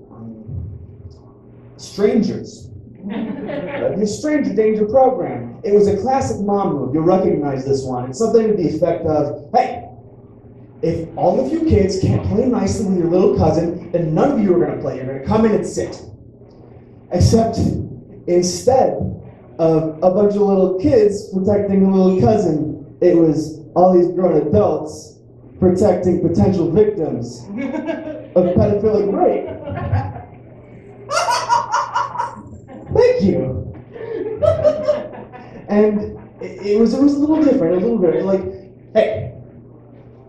strangers. The Stranger Danger program. It was a classic mom move. You'll recognize this one. It's something to the effect of, hey, if all of you kids can't play nicely with your little cousin, then none of you are going to play. You're going to come in and sit. Except instead of a bunch of little kids protecting a little cousin, it was all these grown adults protecting potential victims of pedophilic rape. Thank you. And it was a little different. It was a little bit like, hey,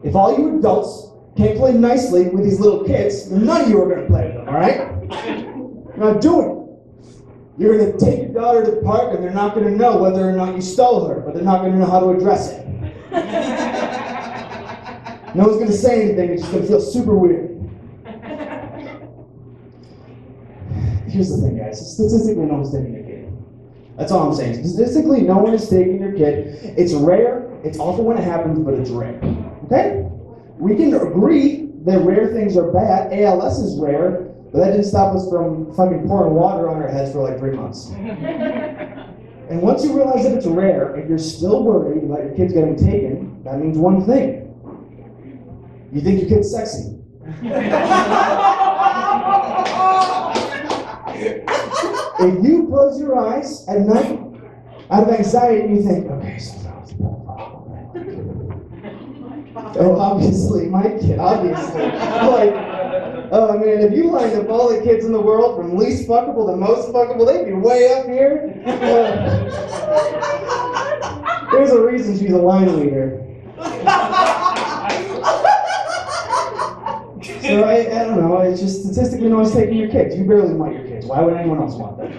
if all you adults can't play nicely with these little kids, then none of you are going to play with them, all right? You're not doing it. You're going to take your daughter to the park, and they're not going to know whether or not you stole her, but they're not going to know how to address it. No one's going to say anything. It's just going to feel super weird. Here's the thing, guys. Statistically, no one's taking your kid. That's all I'm saying. Statistically, no one is taking your kid. It's rare. It's awful when it happens, but it's rare. Okay? We can agree that rare things are bad. ALS is rare. But that didn't stop us from fucking pouring water on our heads for like 3 months. And once you realize that it's rare, and you're still worried about your kids getting taken, that means one thing. You think your kid's sexy. If you close your eyes at night out of anxiety and you think, okay, so oh, obviously, my kid, obviously. Like, oh man, if you lined up all the kids in the world from least fuckable to most fuckable, they'd be way up here. There's a reason she's a line leader. So I don't know, it's just statistically no one's taking your kids. You barely want your kids. Why would anyone else want them?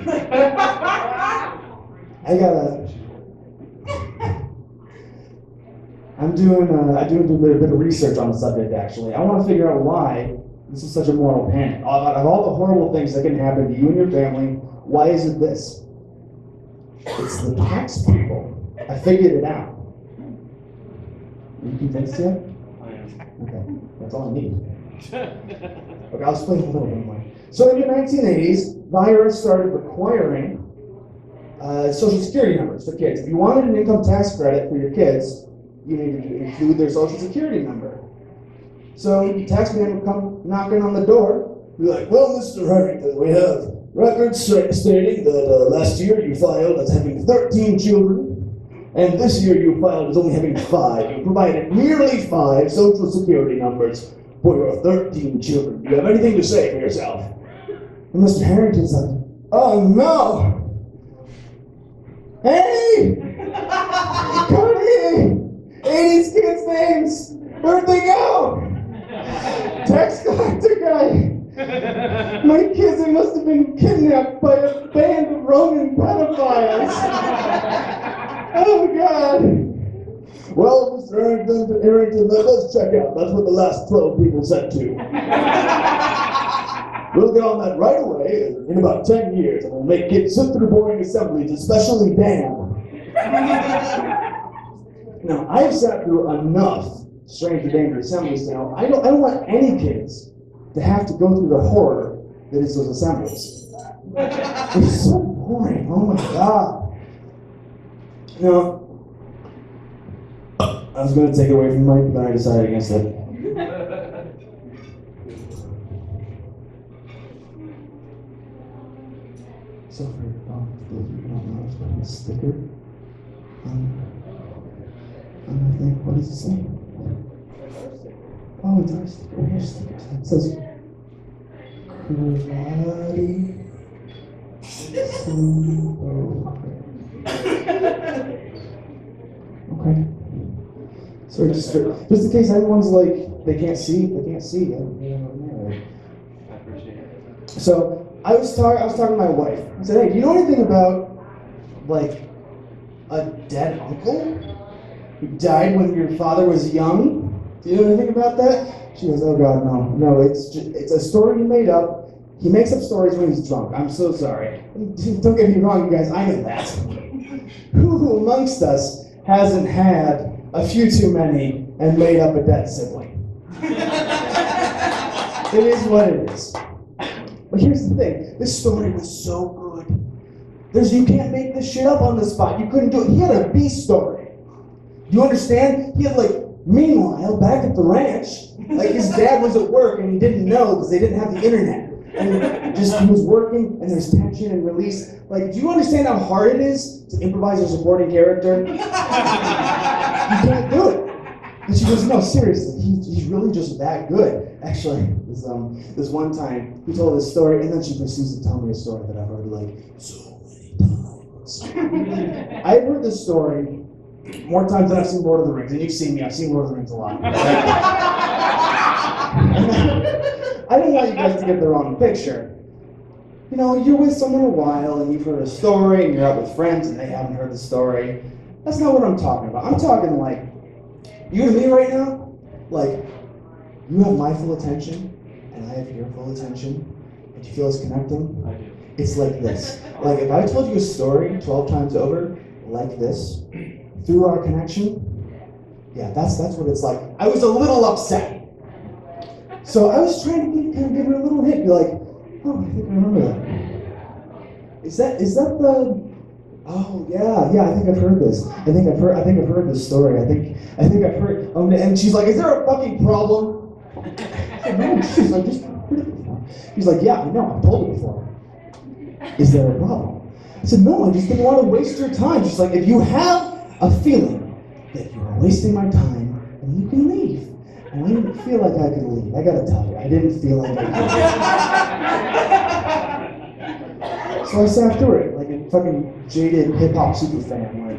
I'm doing a bit of research on the subject, actually. I want to figure out why this is such a moral panic. Of all the horrible things that can happen to you and your family, why is it this? It's the tax people. I figured it out. Are you convinced yet? Okay, that's all I need. Okay, I'll explain a little bit more. So in the 1980s, the IRS started requiring Social Security numbers for kids. If you wanted an income tax credit for your kids, you needed to include their Social Security number. So the tax man would come knocking on the door, Be like, well, Mr. Harrington, we have records stating that last year you filed as having 13 children, and this year you filed as only having 5. You provided merely 5 social security numbers for your 13 children. Do you have anything to say for yourself? And Mr. Harrington's like, oh no! Hey! Cody! 80s kids' names! Where'd they go? Tax collector guy! My kids, they must have been kidnapped by a band of Roman pedophiles! Oh God! Well, Mr. Harrington, let's check out. That's what the last 12 people said too. We'll get on that right away in about 10 years, and we'll make kids sit through boring assemblies, especially Dan. Now, I've sat through enough strange and dangerous assemblies now. I don't want any kids to have to go through the horror that is those assemblies. It's so boring. Oh my God. Now, I was going to take it away from Mike, but I decided against it. So for those who don't know, I was putting a sticker on the thing. What does it say? Oh, it's our sticker. Here's stickers. It says karate. Okay. So just in case anyone's like they can't see. So I was talking to my wife. I said, hey, do you know anything about like a dead uncle who died when your father was young? Do you know anything about that? She goes, oh God, no, it's a story he made up. He makes up stories when he's drunk. I'm so sorry. Don't get me wrong, you guys, I know that. Who amongst us hasn't had a few too many and made up a dead sibling? It is what it is. But here's the thing, this story was so good. You can't make this shit up on the spot. You couldn't do it. He had a B story. You understand? He had meanwhile, back at the ranch, his dad was at work and he didn't know because they didn't have the internet. And he was working and there's tension and release. Do you understand how hard it is to improvise a supporting character? You can't do it. And she goes, no, seriously, he's really just that good. Actually, this one time, he told this story, and then she proceeds to tell me a story that I've heard so many times. I've heard this story more times than I've seen Lord of the Rings, and you've seen me, I've seen Lord of the Rings a lot. I don't want you guys to get the wrong picture. You know, you're with someone a while, and you've heard a story, and you're out with friends, and they haven't heard the story. That's not what I'm talking about. I'm talking you and me right now, you have my full attention, and I have your full attention, and you feel us connecting? I do. It's like this. If I told you a story 12 times over, like this, through our connection, yeah, that's what it's like. I was a little upset. So I was trying to give her a little hint, be like, oh, I think I remember that. Is that the... Oh yeah, I think I've heard this. I think I've heard this story. I think I've heard. And she's like, "Is there a fucking problem?" No, she's like, "Just heard it before." He's like, "Yeah, I know. I've told it before." Is there a problem? I said, "No, I just didn't want to waste your time." She's like, "If you have a feeling that you are wasting my time, then you can leave." And I didn't feel like I could leave. I gotta tell you, I didn't feel like I could. So I sat through it like a fucking jaded hip-hop super fan.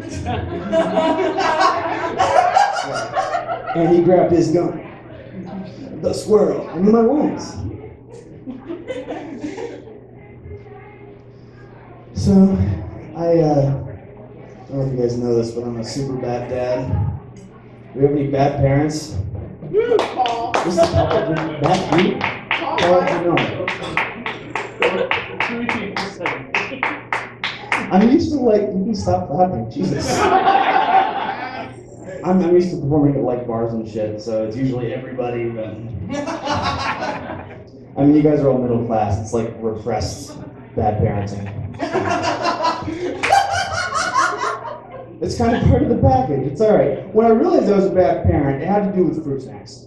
And he grabbed his gun. The squirrel. I knew my lines. So, I don't know if you guys know this, but I'm a super bad dad. Do we have any bad parents? Paul. This is bad you? Paul, no. I'm used to you can stop laughing, Jesus. I'm used to performing at bars and shit, so it's usually everybody, but... you guys are all middle class, it's repressed bad parenting. It's kind of part of the package, it's alright. When I realized I was a bad parent, it had to do with fruit snacks.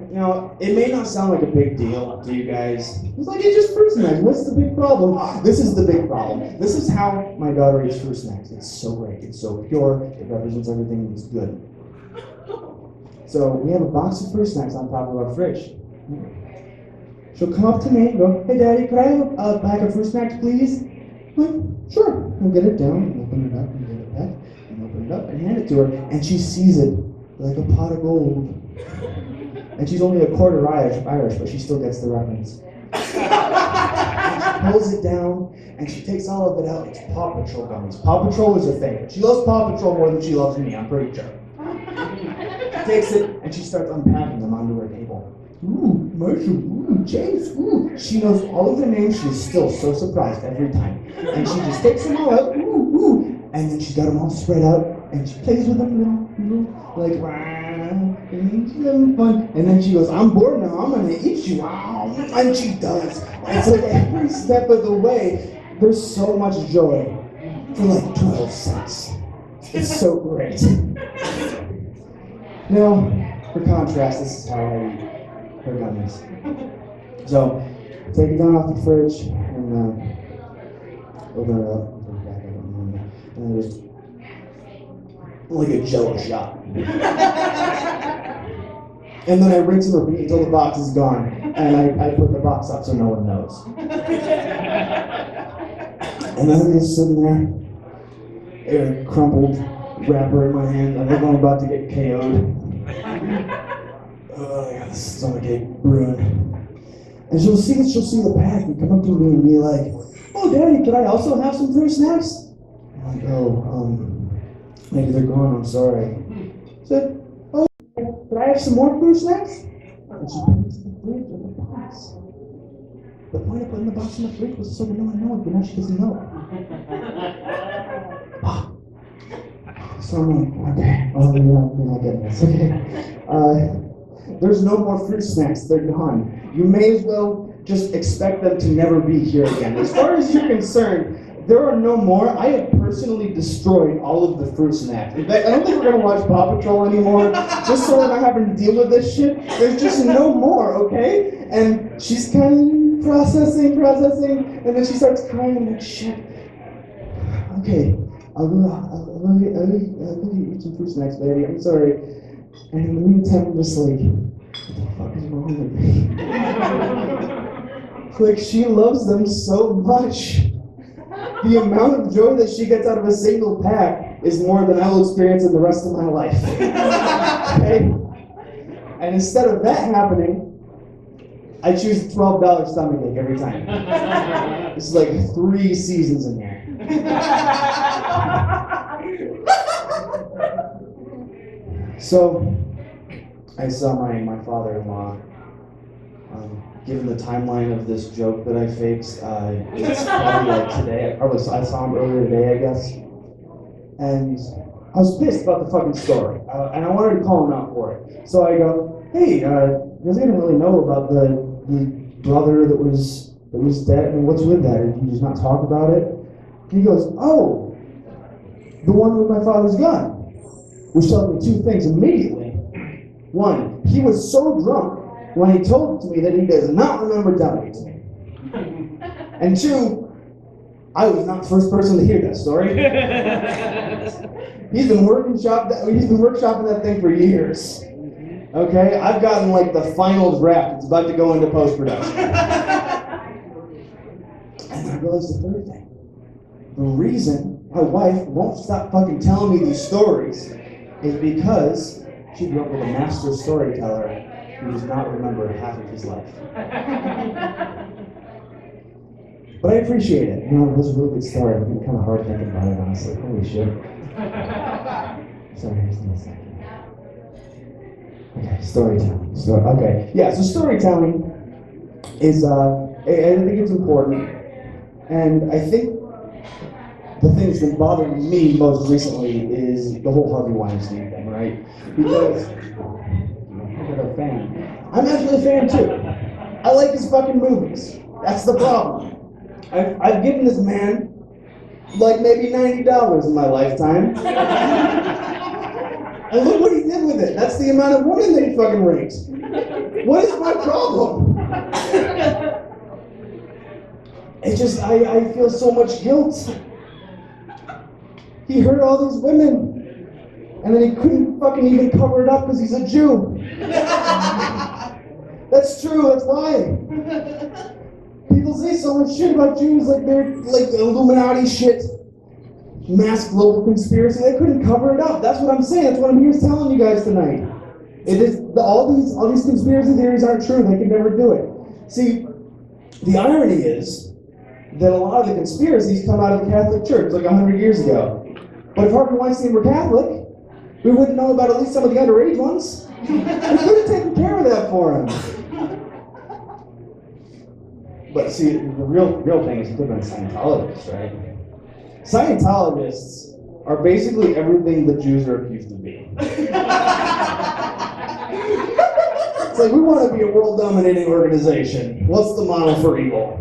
you know, it may not sound like a big deal to you guys. It's like, it's just fruit snacks. What's the big problem? This is the big problem. This is how my daughter eats fruit snacks. It's so great. It's so pure. It represents everything that's good. So we have a box of fruit snacks on top of our fridge. She'll come up to me and go, "Hey, Daddy, could I have a bag of fruit snacks, please?" I'm like, "Sure." I'll get it down, and open it up, and get it back, and open it up, and hand it to her, and she sees it like a pot of gold. And she's only a quarter Irish, but she still gets the reference. She pulls it down, and she takes all of it out. It's Paw Patrol gummies. Paw Patrol is her favorite. She loves Paw Patrol more than she loves me, I'm pretty sure. She takes it, and she starts unpacking them onto her table. Ooh, Marshall, ooh, James, ooh. She knows all of their names. She's still so surprised every time. And she just takes them all out, ooh, ooh. And then she's got them all spread out, and she plays with them, like, and she's having fun. And then she goes, "I'm bored now, I'm gonna eat you." And she does. It's like every step of the way, there's so much joy for like 12 cents. It's so great. Now, for contrast, this is how I eat her gummies. So, take it down off the fridge and open it up. And just like a Jello shot. And then I rinse and repeat until the box is gone. And I put the box up so no one knows. And then I'm just sitting there, a crumpled wrapper in my hand. I think I'm about to get KO'd. Oh, I got this stomachache brewing. And she'll see the bag and come up to me and be like, "Oh, Daddy, could I also have some fruit snacks?" I'm like, "Oh, maybe they're gone, I'm sorry." I said, "Oh, could I have some more fruit snacks?" And she puts the fridge in the box. The point of putting the box in the fridge was so that no one knows, but now she doesn't know. So I'm like, okay, you're not getting this, okay. There's no more fruit snacks, they're gone. You may as well just expect them to never be here again. As far as you're concerned, there are no more. I have personally destroyed all of the fruit snacks. In fact, I don't think we're gonna watch Paw Patrol anymore, just so we're not having to deal with this shit. There's just no more, okay? And she's kind of processing, and then she starts crying and like, "Shit. Okay, I'll go eat some fruit snacks, baby. I'm sorry." And in the meantime, I'm just like, what the fuck is wrong with me? Like, she loves them so much. The amount of joy that she gets out of a single pack is more than I will experience in the rest of my life. Okay? And instead of that happening, I choose the $12 stomachache every time. It's like 3 seasons in here. So, I saw my father-in-law. Given the timeline of this joke that I faked, it's probably like today. I saw him earlier today, I guess. And I was pissed about the fucking story, and I wanted to call him out for it. So I go, "Hey, you guys didn't really know about the brother that was dead, and what's with that? Did you just not talk about it?" And he goes, "Oh, the one with my father's gun," which tells me 2 things immediately. 1, he was so drunk when he told it to me that he does not remember telling it to me. And 2, I was not the first person to hear that story. He's been workshopping that thing for years. Okay, I've gotten like the final draft. It's about to go into post-production. And I realized the 3rd thing. The reason my wife won't stop fucking telling me these stories is because she grew up with a master storyteller who does not remember half of his life. But I appreciate it. You know, it was a really good story. I've been kind of hard thinking about it, honestly. Holy shit. Sorry, just a second. Okay, storytelling. Okay, yeah, so storytelling is, I think it's important. And I think the thing that's been bothering me most recently is the whole Harvey Weinstein thing, right? Because I'm a fan. I'm actually a fan too. I like his fucking movies. That's the problem. I've given this man like maybe $90 in my lifetime. And look what he did with it. That's the amount of women that he fucking raped. What is my problem? It's just, I feel so much guilt. He hurt all these women, and then he couldn't fucking even cover it up because he's a Jew. That's true, that's why. People say so much shit about Jews, like they're like Illuminati shit, mass global conspiracy. They couldn't cover it up. That's what I'm saying. That's what I'm here telling you guys tonight. It is all these conspiracy theories aren't true. They can never do it. See, the irony is that a lot of the conspiracies come out of the Catholic Church, like 100 years ago. But if Harvey Weinstein were Catholic, we wouldn't know about at least some of the underage ones. We could have taken care of that for him. But see, the real thing is he could have been a Scientologist, right? Scientologists are basically everything the Jews are accused of being. It's like, we want to be a world-dominating organization. What's the model for evil?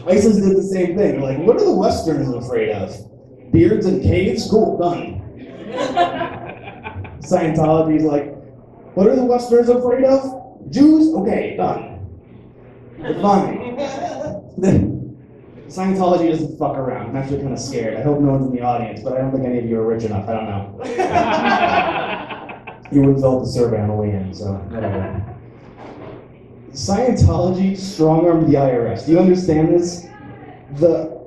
ISIS did the same thing. Like, what are the Westerners afraid of? Beards and caves? Cool, done. Scientology's like, what are the Westerners afraid of? Jews? Okay, done. We're fine. Scientology doesn't fuck around. I'm actually kind of scared. I hope no one's in the audience, but I don't think any of you are rich enough. I don't know. You wouldn't fill out the survey on the way in, so whatever. Scientology strong-armed the IRS. Do you understand this? The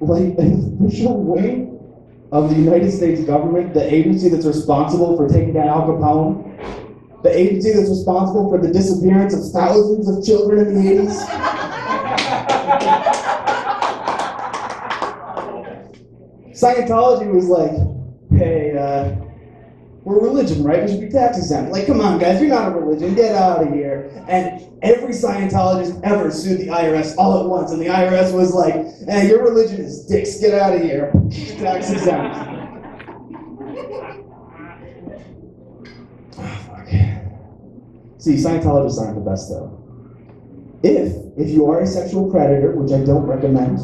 official wing of the United States government, the agency that's responsible for taking down Al Capone, the agency that's responsible for the disappearance of thousands of children in the 80s. Scientology was like, hey, we're a religion, right? We should be tax exempt. Like, come on, guys, you're not a religion. Get out of here. And every Scientologist ever sued the IRS all at once. And the IRS was like, hey, your religion is dicks. Get out of here. Tax exempt. Oh, fuck. See, Scientologists aren't the best, though. If you are a sexual predator, which I don't recommend,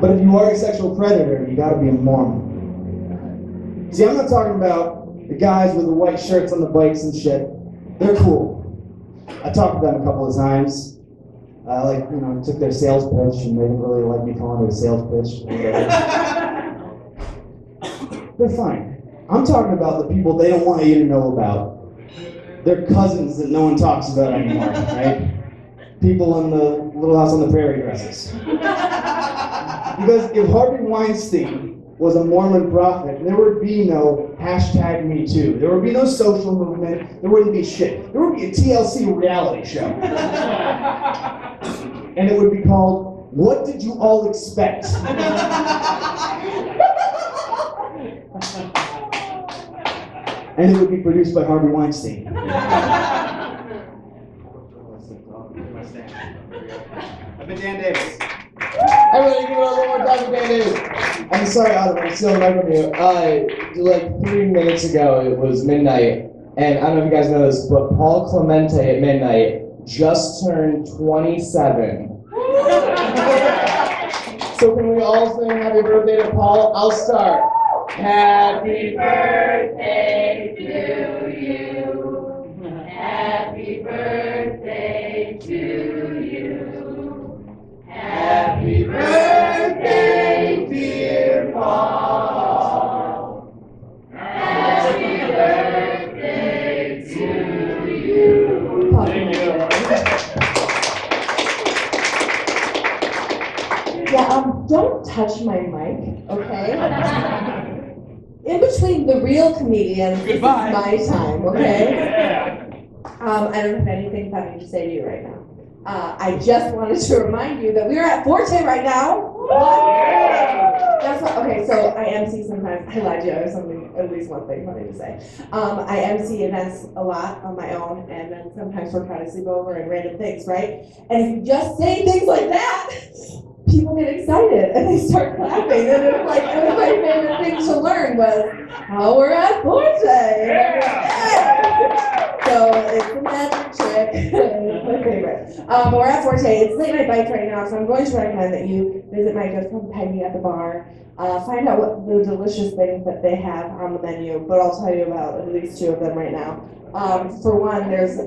but if you are a sexual predator, you gotta be a Mormon. See, I'm not talking about the guys with the white shirts on the bikes and shit. They're cool. I talked to them a couple of times. Took their sales pitch, and they didn't really like me calling it a sales pitch. They're fine. I'm talking about the people they don't want you to know about. Their cousins that no one talks about anymore, right? People in the Little House on the Prairie dresses. Because if Harvey Weinstein was a Mormon prophet, there would be no #MeToo. There would be no social movement. There wouldn't be shit. There would be a TLC reality show. And it would be called, What Did You All Expect? And it would be produced by Harvey Weinstein. I've been Dan Davis. Everybody give it up one more time for Dan Davis. I'm sorry, Adam, I'm stealing away from you. Like 3 minutes ago, it was midnight, and I don't know if you guys know this, but Paul Clemente at midnight just turned 27. So can we all sing happy birthday to Paul? I'll start. Happy birthday to you. Happy birthday to you. Happy birthday, dear Paul. Happy birthday to you. Thank you. Yeah, don't touch my mic, okay? In between the real comedians, this is my time, okay? I don't have anything funny to say to you right now. I just wanted to remind you that we are at Forte right now. That's what, okay, so I MC sometimes. I lied to you. I have something, at least one thing funny to say. I MC events a lot on my own, and then sometimes we're trying to sleep over and random things, right? And if you just say things like that, people get excited and they start clapping. And it's like, it was my favorite thing to learn was how we're at Forte. Yeah. So it's a magic trick. It's my favorite. We're at Forte. It's late night bites right now, so I'm going to recommend that you visit my good friend Peggy at the bar. Find out what the delicious things that they have on the menu, but I'll tell you about at least 2 of them right now. For one, there's a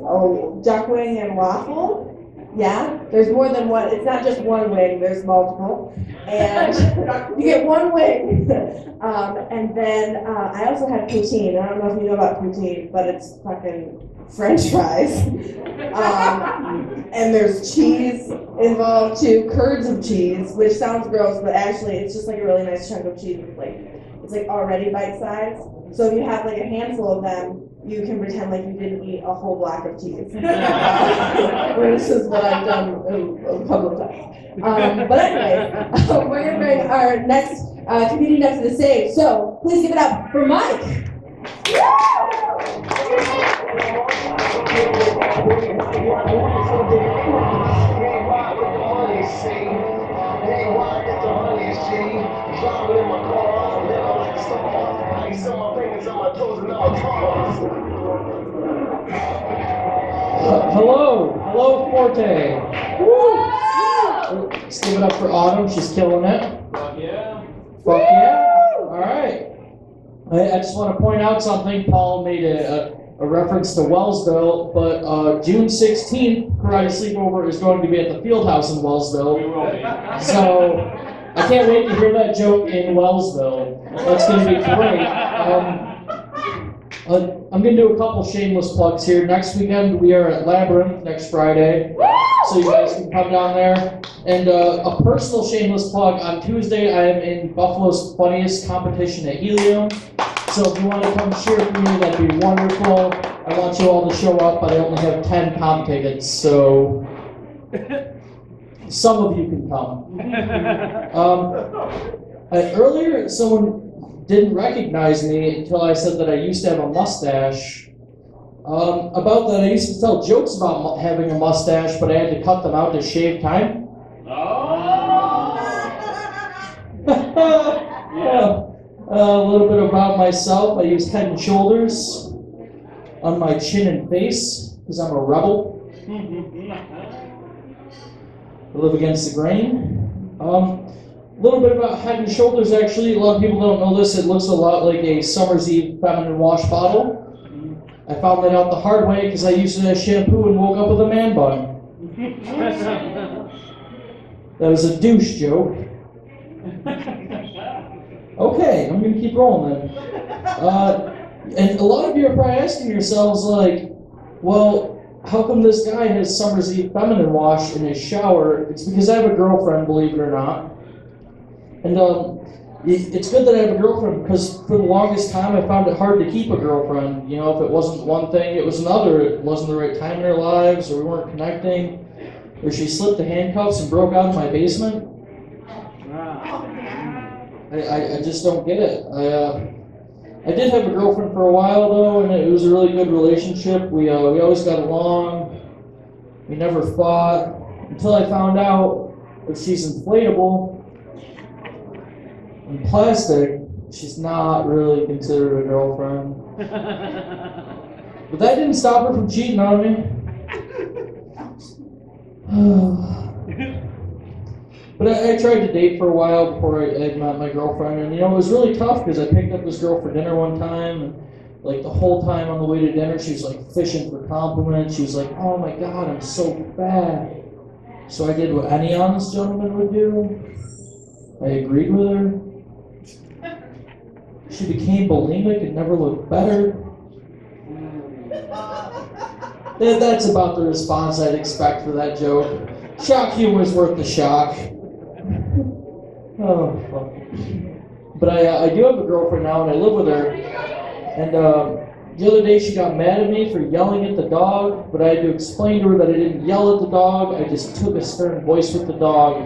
duck wing and waffle. Yeah, there's more than one. It's not just one wing, there's multiple. And you get one wing. And then I also have poutine. I don't know if you know about poutine, but it's fucking French fries. And there's cheese involved too, curds of cheese, which sounds gross, but actually it's just like a really nice chunk of cheese. It's like already bite size. So if you have like a handful of them, you can pretend like you didn't eat a whole block of cheese. Which is what I've done a couple of times. But anyway, we're going to bring our next comedian up to the stage. So please give it up for Mike. Hello, Forte. Woo! Let's give it up for Autumn. She's killing it. Fuck yeah. Fuck yeah. All right. I just want to point out something. Paul made a reference to Wellsville, but June 16th, Karate Sleepover is going to be at the Fieldhouse in Wellsville. So I can't wait to hear that joke in Wellsville. That's going to be great. I'm going to do a couple shameless plugs here. Next weekend, we are at Labyrinth next Friday, so you guys can come down there. And a personal shameless plug, on Tuesday, I am in Buffalo's Funniest competition at Helium. So if you want to come cheer for me, that'd be wonderful. I want you all to show up, but I only have 10 comp tickets, so some of you can come. Earlier, someone didn't recognize me until I said that I used to have a mustache. About that, I used to tell jokes about having a mustache, but I had to cut them out to shave time. Yeah. A little bit about myself. I use Head and Shoulders on my chin and face because I'm a rebel. I live against the grain. A little bit about Head and Shoulders, actually. A lot of people don't know this. It looks a lot like a Summer's Eve feminine wash bottle. I found that out the hard way because I used it as shampoo and woke up with a man bun. That was a douche joke. Okay, I'm going to keep rolling then. And a lot of you are probably asking yourselves, like, well, how come this guy has Summer's Eve feminine wash in his shower? It's because I have a girlfriend, believe it or not. And it's good that I have a girlfriend because for the longest time I found it hard to keep a girlfriend. You know, if it wasn't one thing, it was another. It wasn't the right time in our lives, or we weren't connecting, or she slipped the handcuffs and broke out of my basement. I just don't get it. I did have a girlfriend for a while though, and it was a really good relationship. We always got along. We never fought until I found out that she's inflatable and plastic. She's not really considered a girlfriend. But that didn't stop her from cheating on me. But I tried to date for a while before I met my girlfriend, and you know, it was really tough because I picked up this girl for dinner one time, and like the whole time on the way to dinner, she was like fishing for compliments. She was like, "Oh my God, I'm so fat." So I did what any honest gentleman would do. I agreed with her. She became bulimic and never looked better. That's about the response I'd expect for that joke. Shock humor is worth the shock. Oh, fuck. But I do have a girlfriend now, and I live with her. And the other day she got mad at me for yelling at the dog, but I had to explain to her that I didn't yell at the dog. I just took a stern voice with the dog,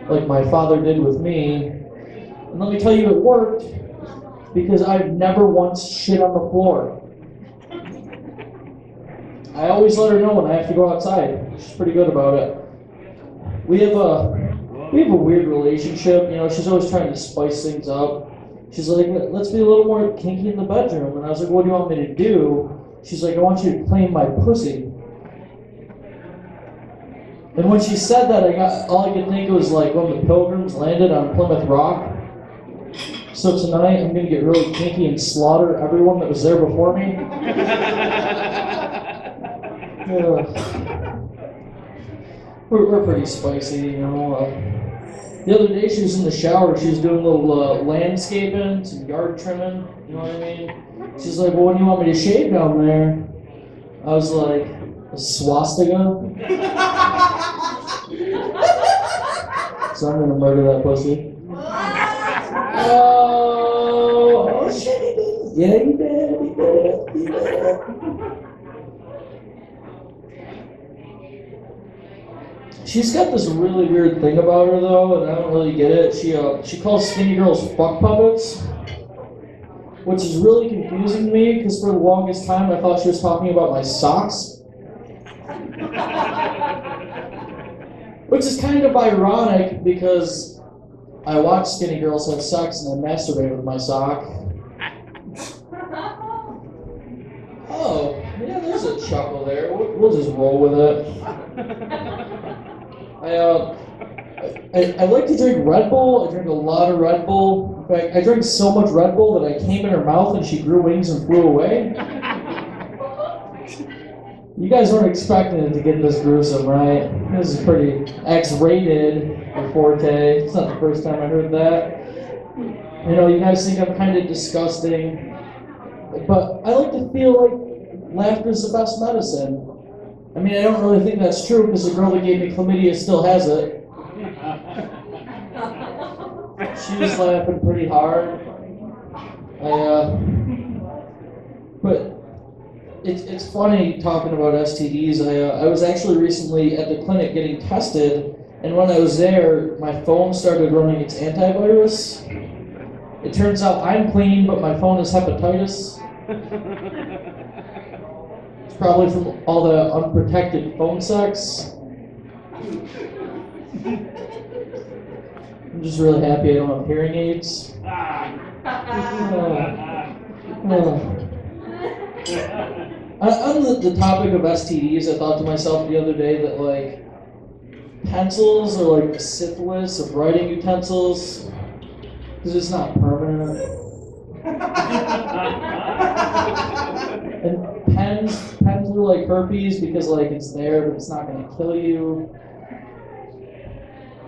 like my father did with me. And let me tell you, it worked, because I've never once shit on the floor. I always let her know when I have to go outside. She's pretty good about it. We have we have a weird relationship. You know, she's always trying to spice things up. She's like, let's be a little more kinky in the bedroom. And I was like, what do you want me to do? She's like, I want you to clean my pussy. And when she said that, all I could think was like when the Pilgrims landed on Plymouth Rock. So tonight, I'm gonna get really kinky and slaughter everyone that was there before me. We're pretty spicy, you know. The other day, she was in the shower. She was doing a little landscaping, some yard trimming. You know what I mean? She's like, "Well, what do you want me to shave down there?" I was like, "A swastika." So I'm gonna murder that pussy. Oh shit, he did. Yeah, he did. He did. She's got this really weird thing about her though, and I don't really get it. She calls skinny girls fuck puppets, which is really confusing to me because for the longest time I thought she was talking about my socks. Which is kind of ironic because I watch skinny girls have sex and then masturbate with my sock. Oh, yeah, there's a chuckle there. We'll just roll with it. I like to drink Red Bull. I drink a lot of Red Bull. In fact, I drank so much Red Bull that I came in her mouth and she grew wings and flew away. You guys weren't expecting it to get this gruesome, right? This is pretty X-rated for 4K. It's not the first time I heard that. You know, you guys think I'm kind of disgusting, but I like to feel like laughter is the best medicine. I mean, I don't really think that's true because the girl that gave me chlamydia still has it. She was laughing pretty hard. But it's funny talking about STDs. I was actually recently at the clinic getting tested, and when I was there, my phone started running its antivirus. It turns out I'm clean, but my phone has hepatitis. It's probably from all the unprotected phone sex. I'm just really happy I don't have hearing aids. On the topic of STDs, I thought to myself the other day that like pencils are like syphilis of writing utensils because it's not permanent. And pens are like herpes because like it's there but it's not going to kill you.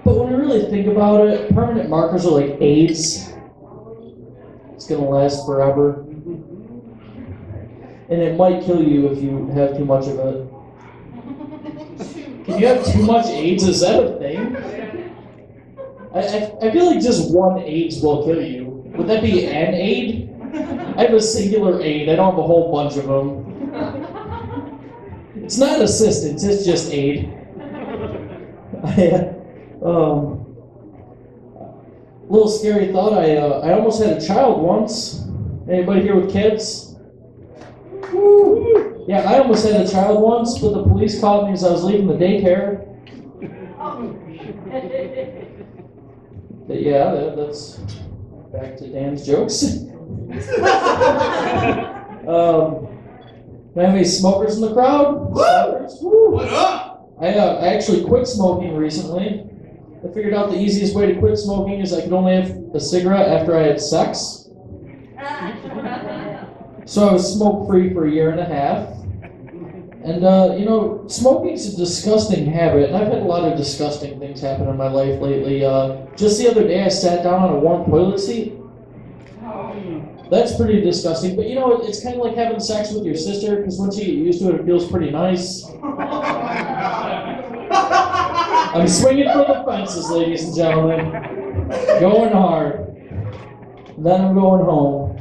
But when you really think about it, permanent markers are like AIDS. It's going to last forever. And it might kill you if you have too much of it. Can you have too much AIDS? Is that a thing? I feel like just one AIDS will kill you. Would that be an aid? I have a singular aid. I don't have a whole bunch of them. It's not assistance, it's just aid. Little scary thought, I almost had a child once. Anybody here with kids? Woo. Yeah, I almost had a child once, but the police called me as I was leaving the daycare. But yeah, that's back to Dan's jokes. Do I have any smokers in the crowd? Smokers? Woo. What up? I actually quit smoking recently. I figured out the easiest way to quit smoking is I could only have a cigarette after I had sex. So I was smoke-free for 1.5 years. And, you know, smoking's a disgusting habit, and I've had a lot of disgusting things happen in my life lately. Just the other day, I sat down on a warm toilet seat. That's pretty disgusting, but, you know, it's kind of like having sex with your sister, because once you get used to it, it feels pretty nice. I'm swinging for the fences, ladies and gentlemen. Going hard. Then I'm going home.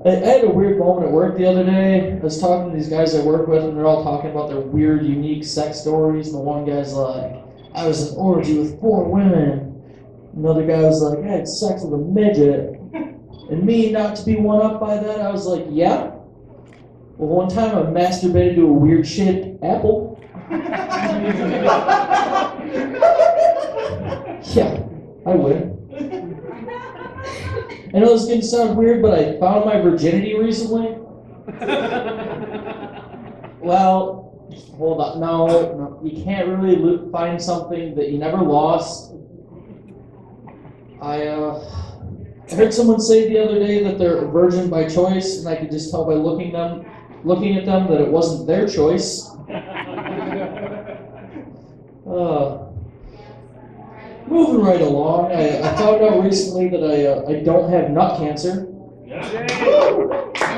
I had a weird moment at work the other day. I was talking to these guys I work with, and they're all talking about their weird, unique sex stories. And the one guy's like, I was in an orgy with 4 women. Another guy was like, I had sex with a midget. And me, not to be one-up by that, I was like, yeah. Well, one time I masturbated to a weird-shaped apple. Yeah, I would. I know this is gonna sound weird, but I found my virginity recently. Well, hold on. No, you can't really find something that you never lost. I heard someone say the other day that they're a virgin by choice, and I could just tell by looking at them that it wasn't their choice. Moving right along, I found out recently that I don't have nut cancer. No,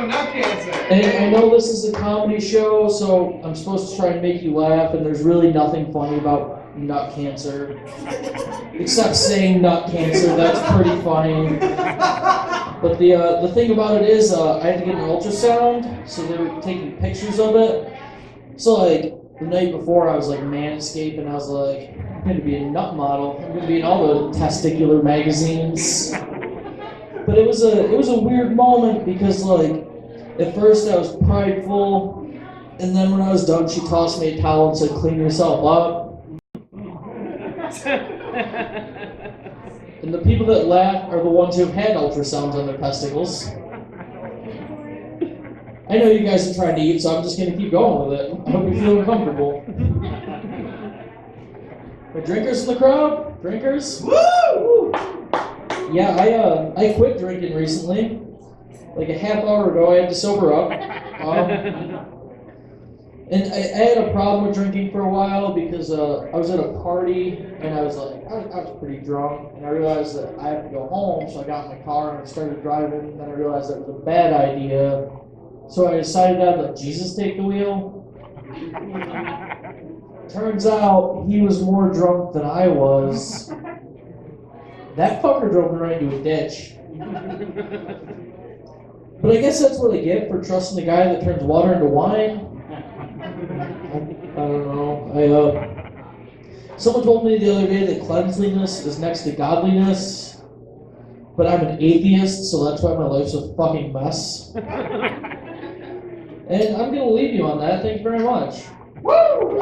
not cancer. And I know this is a comedy show, so I'm supposed to try and make you laugh, and there's really nothing funny about nut cancer. Except saying nut cancer, that's pretty funny. But the thing about it is, I had to get an ultrasound, so they were taking pictures of it. So like, the night before I was like manscaping, I was like, I'm gonna be a nut model. I'm gonna be in all the testicular magazines. But it was a weird moment because like at first I was prideful, and then when I was done, she tossed me a towel and said, "Clean yourself up." And the people that laugh are the ones who've had ultrasounds on their testicles. I know you guys are trying to eat, so I'm just gonna keep going with it. I hope you feel comfortable. Are drinkers in the crowd? Drinkers? Woo! Yeah, I quit drinking recently. Like a half hour ago, I had to sober up. And I had a problem with drinking for a while because I was at a party and I was pretty drunk, and I realized that I have to go home, so I got in my car and I started driving, and then I realized that was a bad idea. So I decided to let Jesus take the wheel. Turns out he was more drunk than I was. That fucker drove me right into a ditch. But I guess that's what I get for trusting the guy that turns water into wine. I don't know. Someone told me the other day that cleanliness is next to godliness. But I'm an atheist, so that's why my life's a fucking mess. And I'm going to leave you on that. Thank you very much. Woo!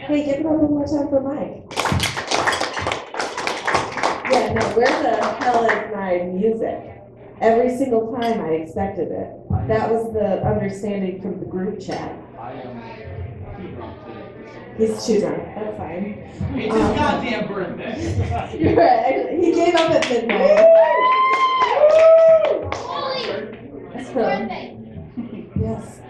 Hey, give it up one more time for Mike. Yeah, no, where the hell is my music? Every single time I expected it. That was the understanding from the group chat. I am too drunk today. He's too drunk. That's fine. It's his goddamn birthday. You're right. He gave up at midnight. Yes.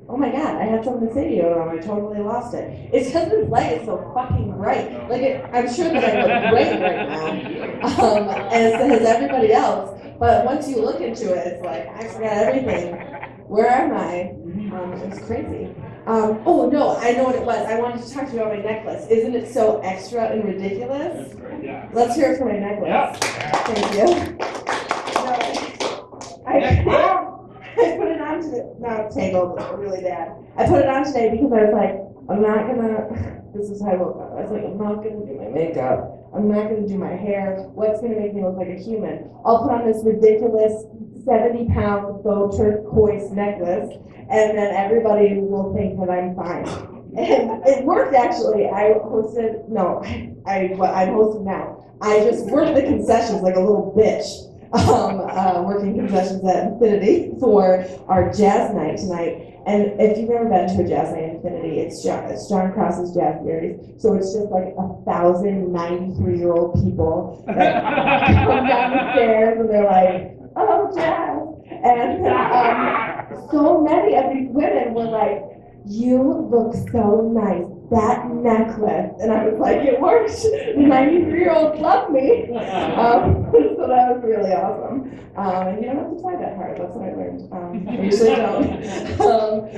Oh my god, I had something to say to you and I totally lost it. It's because this light is so fucking bright. Like, I'm sure that I look great right now, as has everybody else. But once you look into it, it's like, I forgot everything. Where am I? It's crazy. Oh no, I know what it was. I wanted to talk to you about my necklace. Isn't it so extra and ridiculous? Yeah. Let's hear it for my necklace. Yep. Thank you. I put it on today. Now it's tangled really bad. I put it on today because I was like, I'm not gonna. This is how I woke up. I was like, I'm not gonna do my makeup. I'm not gonna do my hair. What's gonna make me look like a human? I'll put on this ridiculous 70-pound faux turquoise necklace, and then everybody will think that I'm fine. And it worked actually. I'm hosting now. I just worked the concessions like a little bitch. Working concessions at Infinity for our jazz night tonight. And if you've never been to a jazz night at Infinity, it's John Cross's Jazz Series. So it's just like 1,000 93-year-old people that come down the stairs and they're like, oh, jazz. And so many of these women were like, you look so nice. That necklace. And I was like, it worked. The 93-year-olds love me. So that was really awesome. And you don't have to try that hard. That's what I learned. I usually don't.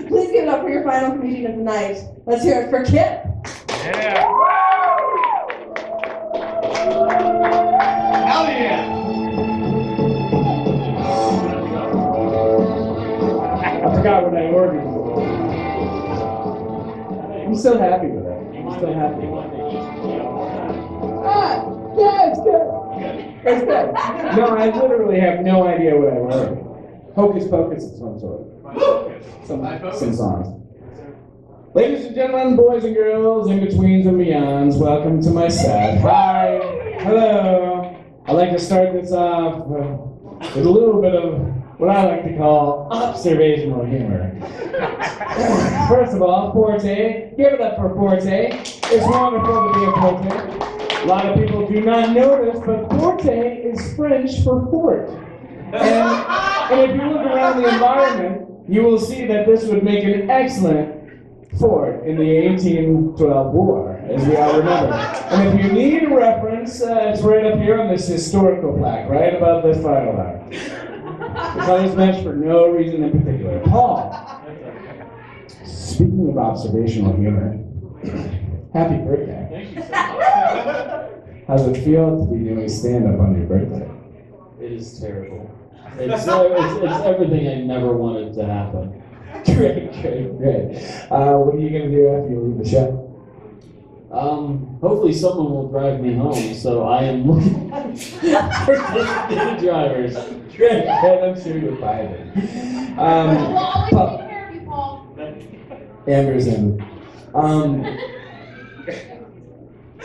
Please give it up for your final comedian of the night. Let's hear it for Kip. Yeah. Hell yeah. I forgot what I ordered. I'm so happy with it. I'm so happy. It's good. No, I literally have no idea what I wrote. Hocus Pocus of some sort. Some songs. Ladies and gentlemen, boys and girls, in-betweens and beyonds, welcome to my set. Hi. Hello. I'd like to start this off with a little bit of what I like to call observational humor. First of all, Forte. Give it up for Forte. It's wonderful to be a Forte. A lot of people do not know this, but Forte is French for fort. And if you look around the environment, you will see that this would make an excellent fort in the 1812 war, as we all remember. And if you need a reference, it's right up here on this historical plaque, right above this fire alarm. The colors match for no reason in particular. Paul, speaking of observational humor, happy birthday. Thank you so much. How's it feel to be doing stand-up on your birthday? It is terrible. It's everything I never wanted to happen. Great. What are you going to do after you leave the show? Hopefully someone will drive me home, so I am looking for designated drivers. Great, I'm sure you'll find it. We'll always take care of you, Paul. Amber's in.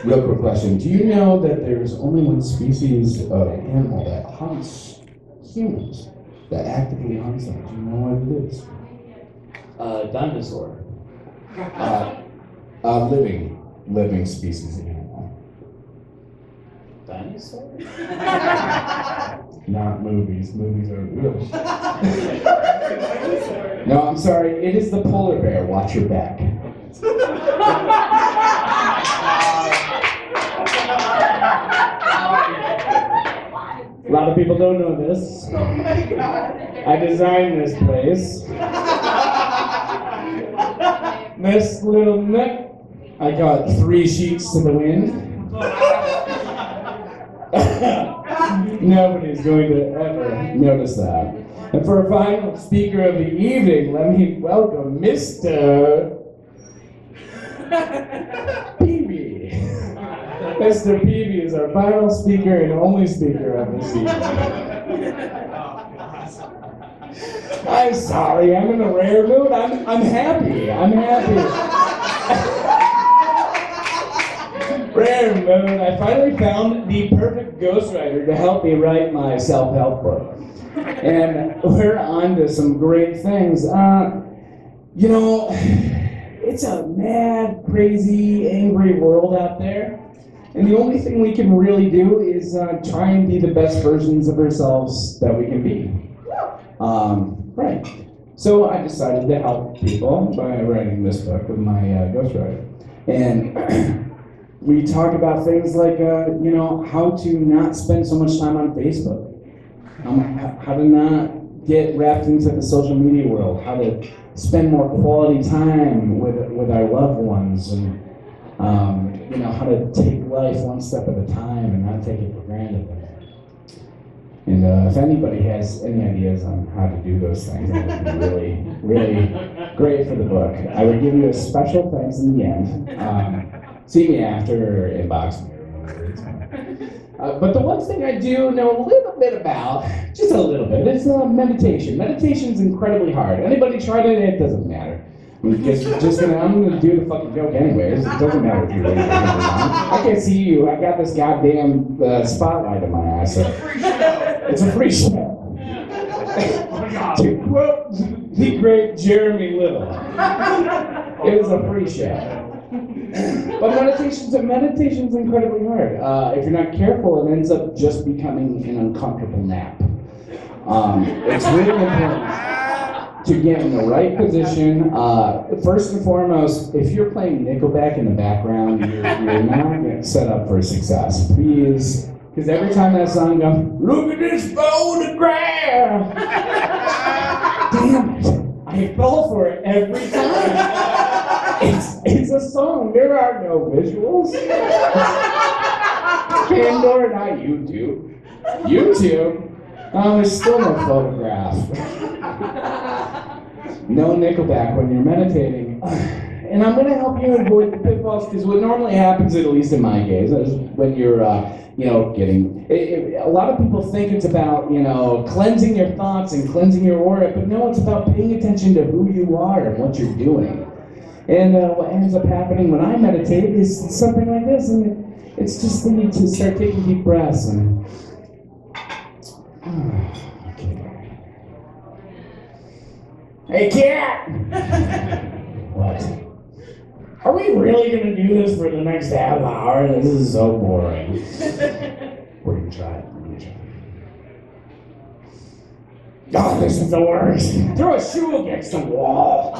Real quick question. Do you know that there's only one species of animal that hunts humans, that actively hunts them? Do you know what it is? Dinosaur. Living species of animal. Dinosaur? Not movies. Movies are real. No, I'm sorry. It is the polar bear. Watch your back. A lot of people don't know this. Oh my God. I designed this place. This little nook, I got 3 sheets to the wind. Nobody's going to ever notice that. And for our final speaker of the evening, let me welcome Mr. Peavy. Mr. Peavy is our final speaker and only speaker of this evening. I'm sorry, I'm in a rare mood. I'm happy. Rare mood. I finally found the perfect ghostwriter to help me write my self-help book. And we're on to some great things. It's a mad, crazy, angry world out there. And the only thing we can really do is try and be the best versions of ourselves that we can be. Right. So I decided to help people by writing this book with my ghostwriter. And we talk about things like, how to not spend so much time on Facebook. How to not get wrapped into the social media world. How to spend more quality time with our loved ones. And, how to take life one step at a time and not take it for granted. And if anybody has any ideas on how to do those things, that would be really, really great for the book. I would give you a special thanks in the end. See me after or inbox me or whatever. It's fine. But the one thing I do know a little bit about, just a little bit, is meditation. Meditation's incredibly hard. Anybody tried it? It doesn't matter. I'm gonna do the fucking joke anyways. It doesn't matter if you raise your hand or not. I can't see you. I got this goddamn spotlight in my eye. So it's a free show. To quote the great Jeremy Little, it was a free show. But meditation's incredibly hard. If you're not careful, it ends up just becoming an uncomfortable nap. It's really important to get in the right position. First and foremost, if you're playing Nickelback in the background, you're not set up for success. Please, because every time that song goes, look at this photograph! Damn it, I fall for it every time. It's a song, there are no visuals. Pandora, not YouTube. YouTube? There's still no photograph. No Nickelback when you're meditating. and I'm going to help you avoid the pitfalls because what normally happens, at least in my case, is when you're, getting. A lot of people think it's about, cleansing your thoughts and cleansing your aura, but no, it's about paying attention to who you are and what you're doing. And what ends up happening when I meditate is something like this, and it's just the need to start taking deep breaths and. Hey, cat! What? Are we really gonna do this for the next half hour? This is so boring. We're gonna try it. Oh, this is the worst. Throw a shoe against the wall.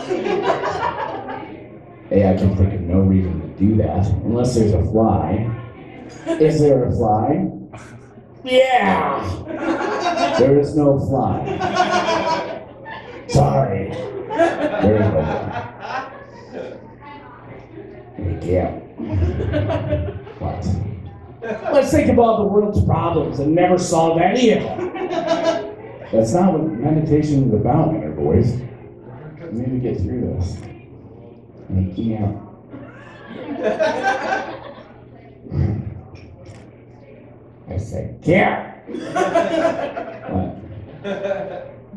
Hey, I can think of no reason to do that unless there's a fly. Is there a fly? Yeah! There is no fly. Sorry. There is no fly. Yeah. What? Let's think of all the world's problems and never solve any of them. That's not what meditation is about, inner voice. We need to get through this. Yeah. I said, yeah. What?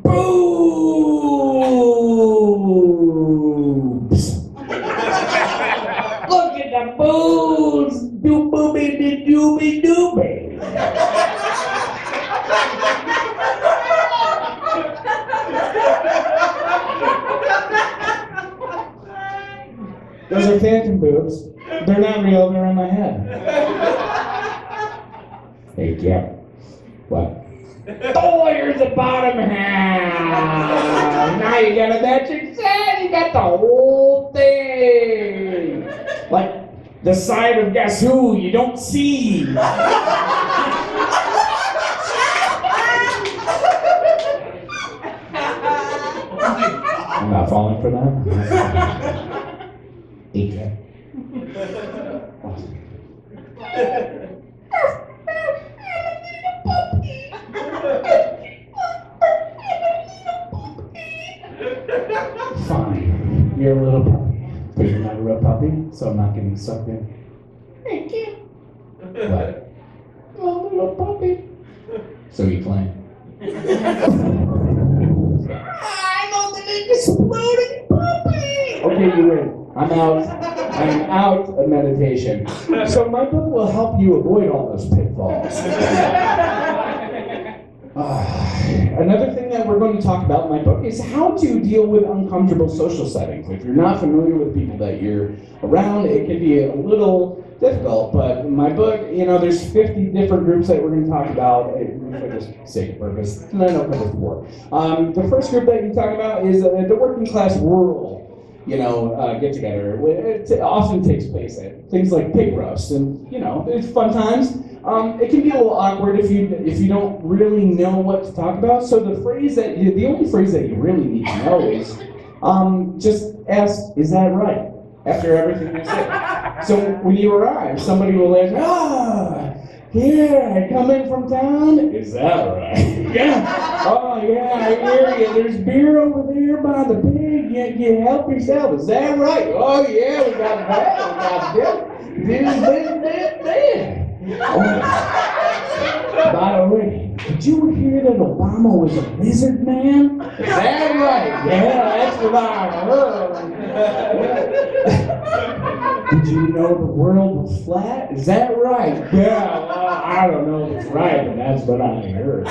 Boobs. Look at the boobs. Doobie-doobie-doobie. Those are phantom boobs. They're not real, they're in my head. Hey, yeah. What? Oh, here's the bottom half. Now you got a matching set. You got the whole thing. Like the side of Guess Who you don't see. I'm not falling for that. AJ. Fine, you're a little puppy, but you're not a real puppy, so I'm not getting sucked in. Thank you. What? I'm a little puppy. So you playing? I'm a little exploding puppy! Okay, you win. I'm out of meditation. So my book will help you avoid all those pitfalls. Another thing that we're going to talk about in my book is how to deal with uncomfortable social settings. If you're not familiar with people that you're around, it can be a little difficult, but in my book, there's 50 different groups that we're going to talk about for the sake of purpose, and I know cover 4. The first group that you talk about is the working class rural get together. It often takes place at things like pig roast, and it's fun times. It can be a little awkward if you don't really know what to talk about. So the only phrase that you really need to know is just ask, "Is that right?" After everything you say. So when you arrive, somebody will ask, yeah, come in from town? Is that right? Yeah. Oh, yeah, I hear you. There's beer over there by the pig. You help yourself. Is that right? Oh, yeah, we got that. We got this. By the way, did you hear that Obama was a lizard man? Is that right? Yeah, that's what I heard. Did you know the world was flat? Is that right? Yeah, well, I don't know if it's right, but that's what I heard.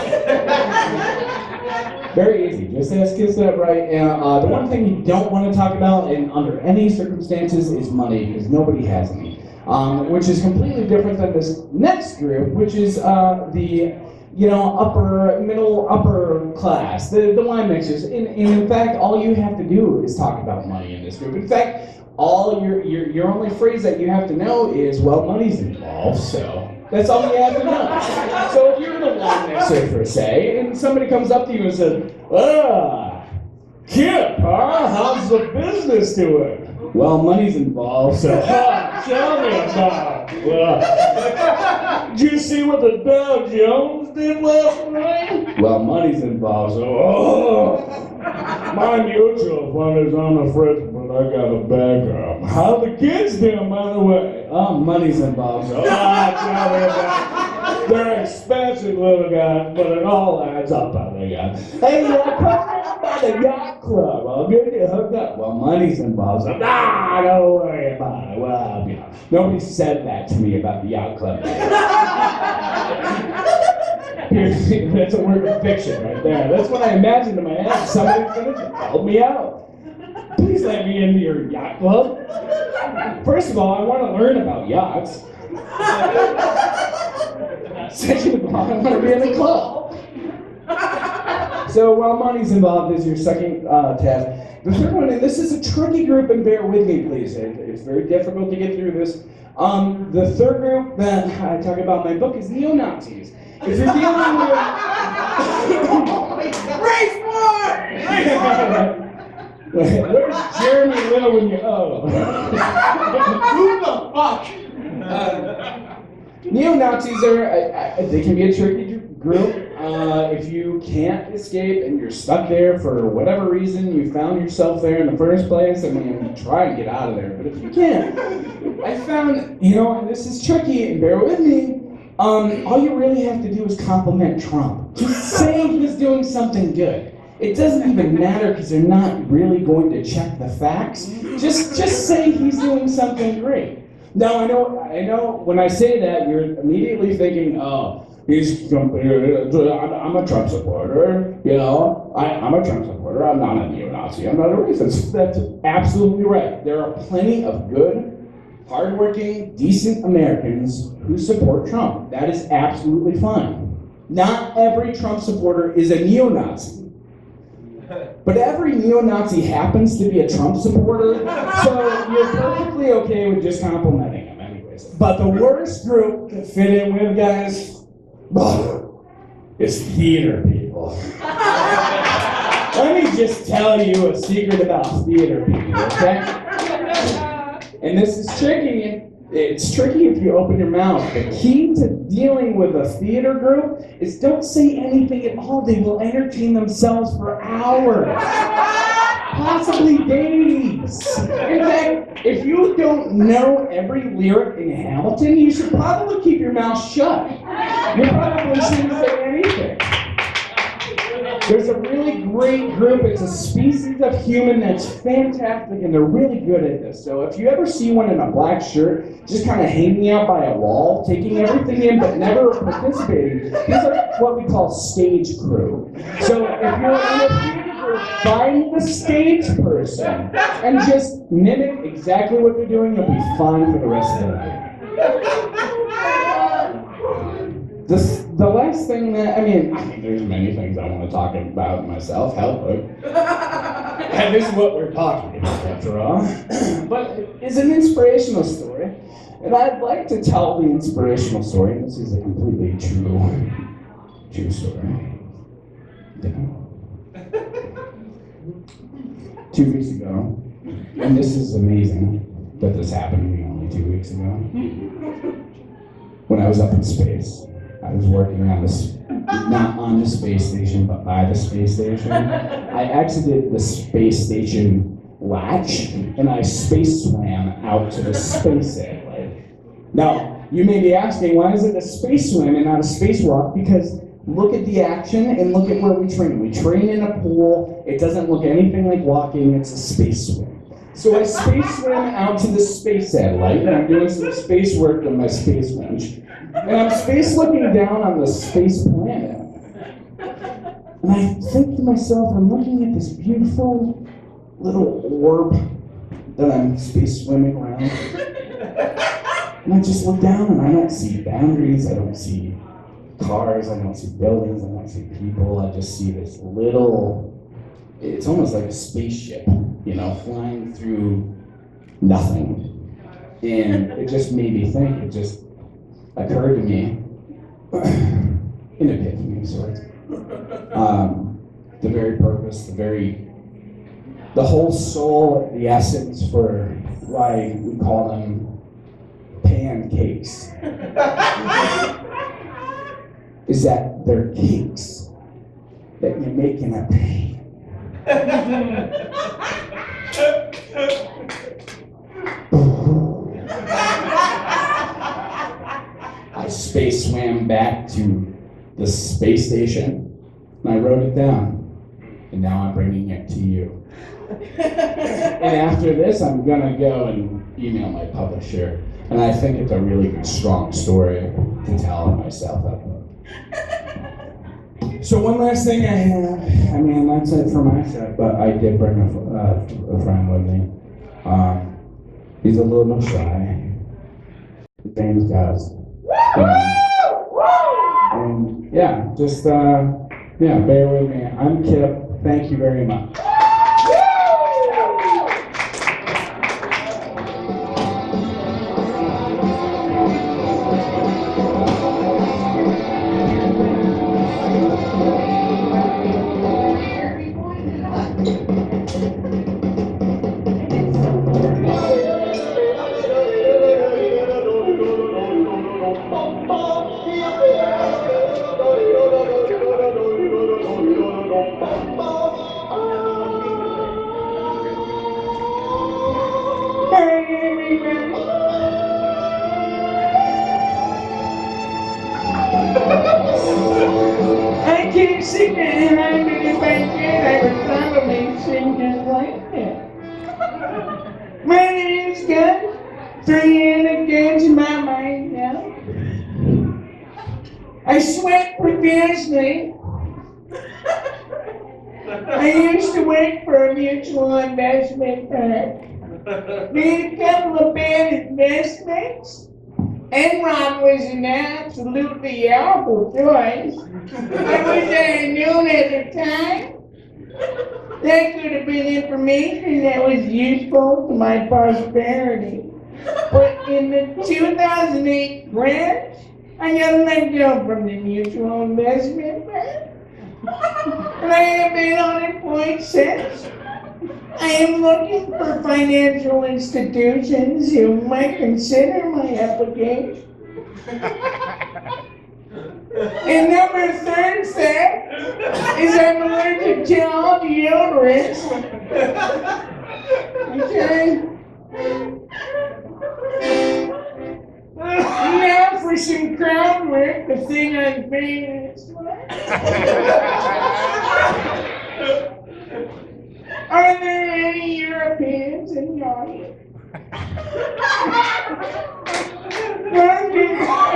Very easy. Just ask, is that right? And the one thing you don't want to talk about, and under any circumstances, is money, because nobody has any. Which is completely different than this next group, which is the upper class, the wine mixers. And in fact, all you have to do is talk about money in this group. In fact, all your only phrase that you have to know is, well, money's involved, so that's all you have to know. So if you're the wine mixer, per se, and somebody comes up to you and says, Kip, how's the business doing? Well, money's involved, so tell me about it. Did you see what the Dow Jones did last night? Well, money's involved, so my mutual fund is on the fritz, but I got a backup. How the kids doing, by the way? Oh, money's involved. So, tell me about it. They're expensive, little guys, but it all adds up, by the guy. Hey, come down by the yacht club. I'll get you hooked up. Well, money's involved. So, don't worry about it. Well, you know, nobody said that to me about the yacht club. That's a work of fiction right there. That's what I imagined in my head. Somebody's gonna help me out. Please let me into your yacht club. First of all, I want to learn about yachts. Second of all, I want to be in the club. So while money's involved is your second task. The third one, and this is a tricky group, and bear with me, please. It's very difficult to get through this. The third group that I talk about in my book is neo-Nazis. If you're dealing with... Race war! Where's Jeremy Little when you Who the fuck? Neo-Nazis are, they can be a tricky group. If you can't escape and you're stuck there for whatever reason, you found yourself there in the first place, I mean, try and get out of there. But if you can't, I found, this is tricky, and bear with me, all you really have to do is compliment Trump. Just say he's doing something good. It doesn't even matter because they're not really going to check the facts. Just say he's doing something great. Now I know when I say that you're immediately thinking, oh, I'm a Trump supporter, I'm a Trump supporter, I'm not a neo-Nazi, I'm not a racist. That's absolutely right. There are plenty of good, hardworking, decent Americans who support Trump. That is absolutely fine. Not every Trump supporter is a neo-Nazi. But every neo-Nazi happens to be a Trump supporter, so you're perfectly okay with just complimenting him anyways. But the worst group to fit in with, guys, is theater people. Let me just tell you a secret about theater people, okay? And this is tricky. It's tricky if you open your mouth. The key to dealing with a theater group is don't say anything at all. They will entertain themselves for hours, possibly days. In fact, if you don't know every lyric in Hamilton, you should probably keep your mouth shut. You probably shouldn't say anything. There's a really great group. It's a species of human that's fantastic, and they're really good at this. So if you ever see one in a black shirt, just kind of hanging out by a wall, taking everything in but never participating, these are what we call stage crew. So if you're in a theater group, find the stage person and just mimic exactly what they're doing. You'll be fine for the rest of the night. The last thing that, there's many things I want to talk about myself, and this is what we're talking about, after all. But it's an inspirational story, and I'd like to tell the inspirational story. This is a completely true story. 2 weeks ago, and this is amazing that this happened to me only 2 weeks ago, when I was up in space. I was working on not on the space station, but by the space station. I exited the space station latch, and I space swam out to the space satellite. Now, you may be asking, why is it a space swim and not a spacewalk? Because look at the action and look at where we train. We train in a pool. It doesn't look anything like walking. It's a space swim. So I space swim out to the space satellite, and I'm doing some space work on my space winch. And I'm space looking down on the space planet. And I think to myself, I'm looking at this beautiful little orb that I'm space swimming around. And I just look down and I don't see boundaries, I don't see cars, I don't see buildings, I don't see people. I just see this little, it's almost like a spaceship, flying through nothing. And it just made me think, it just occurred to me, an epiphany of sorts. The very purpose, the whole soul, the essence for why we call them pancakes is that they're cakes that you make in a pan. I space swam back to the space station, and I wrote it down. And now I'm bringing it to you. And after this, I'm gonna go and email my publisher. And I think it's a really good, strong story to tell myself up. So one last thing I have, I mean, that's it for my set, but I did bring a friend with me. He's a little shy. His name's Gus. And yeah, just, bear with me. I'm Kip. Thank you very much. I can't sing it, and I mean, if I did, I would probably sing just like that. My name's Gus, 3 and against my mind now. I sweat profusely. I used to work for a mutual investment firm. Made a couple of bad investments. Enron was an absolutely awful choice. I wish I had known at the time. That could have been information that was useful to my prosperity. But in the 2008 crash, I got let go from the mutual investment firm. And I have been unemployed since. I am looking for financial institutions who might consider my application. And number 3 set is I'm allergic to all deodorants. Okay? Now for some crowd work, the thing I'm famous for. Are there any Europeans in the audience?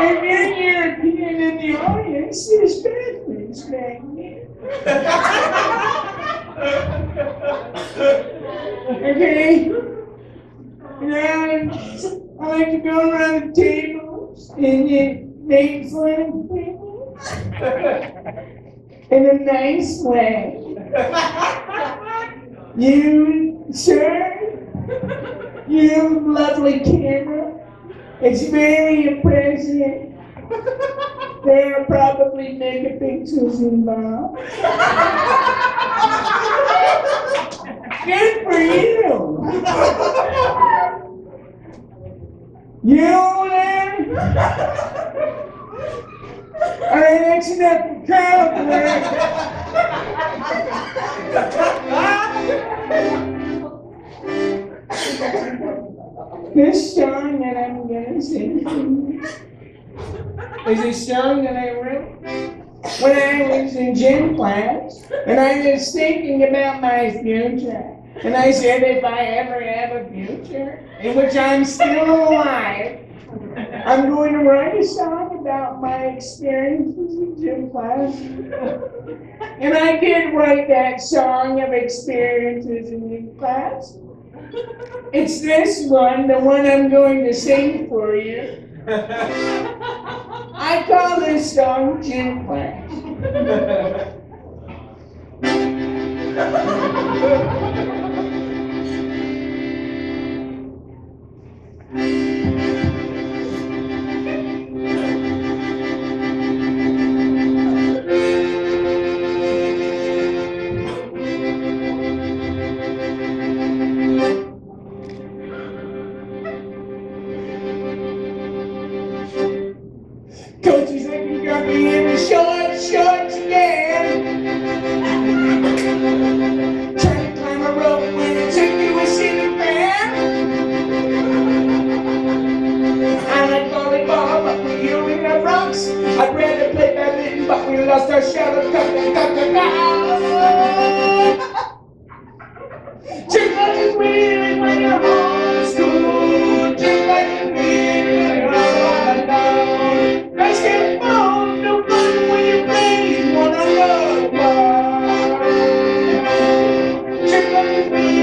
If you're European in the audience, there's bathrooms back there. Okay? And I like to go around the tables and you make fun of people in a nice way. You, sir, you lovely camera, it's very impressive. There are probably megapixels involved. Good for you. You there? All right, that's enough for crowd work. This song that I'm gonna sing is a song that I wrote when I was in gym class, and I was thinking about my future. And I said, if I ever have a future in which I'm still alive, I'm going to write a song about my experiences in gym class. And I did write that song of experiences in gym class. It's this one, the one I'm going to sing for you. I call this song Gym Class. Coaches, I can got me in the shorts again. Just like it's weird when you're homeschooled. Just like it's weird when you're all alone. Basketball, no fun when you play one another. Just like it's weird.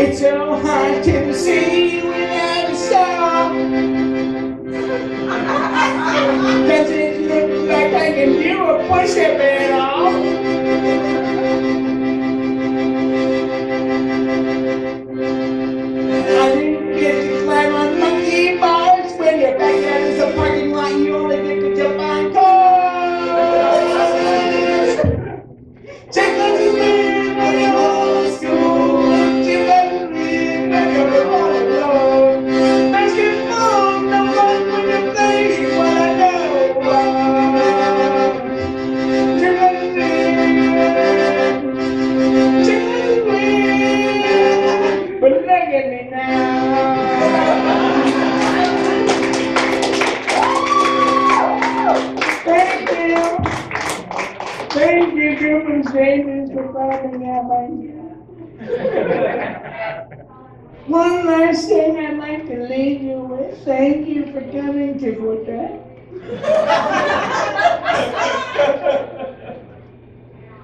It's so hard to see without a stop. Does it look like I can do a push-up at all? I didn't get to climb on monkey bars. When you're back out in the parking lot, you only get to jump on cars. Check out the man when you're old school. Check out the man when you're all alone. Basketball, no fun when you play what I know. Check out the man. Check out the man. But look at me now. Thank you. Thank you, group of strangers, for finding out my One last thing I'd like to leave you with. Thank you for coming to Quebec.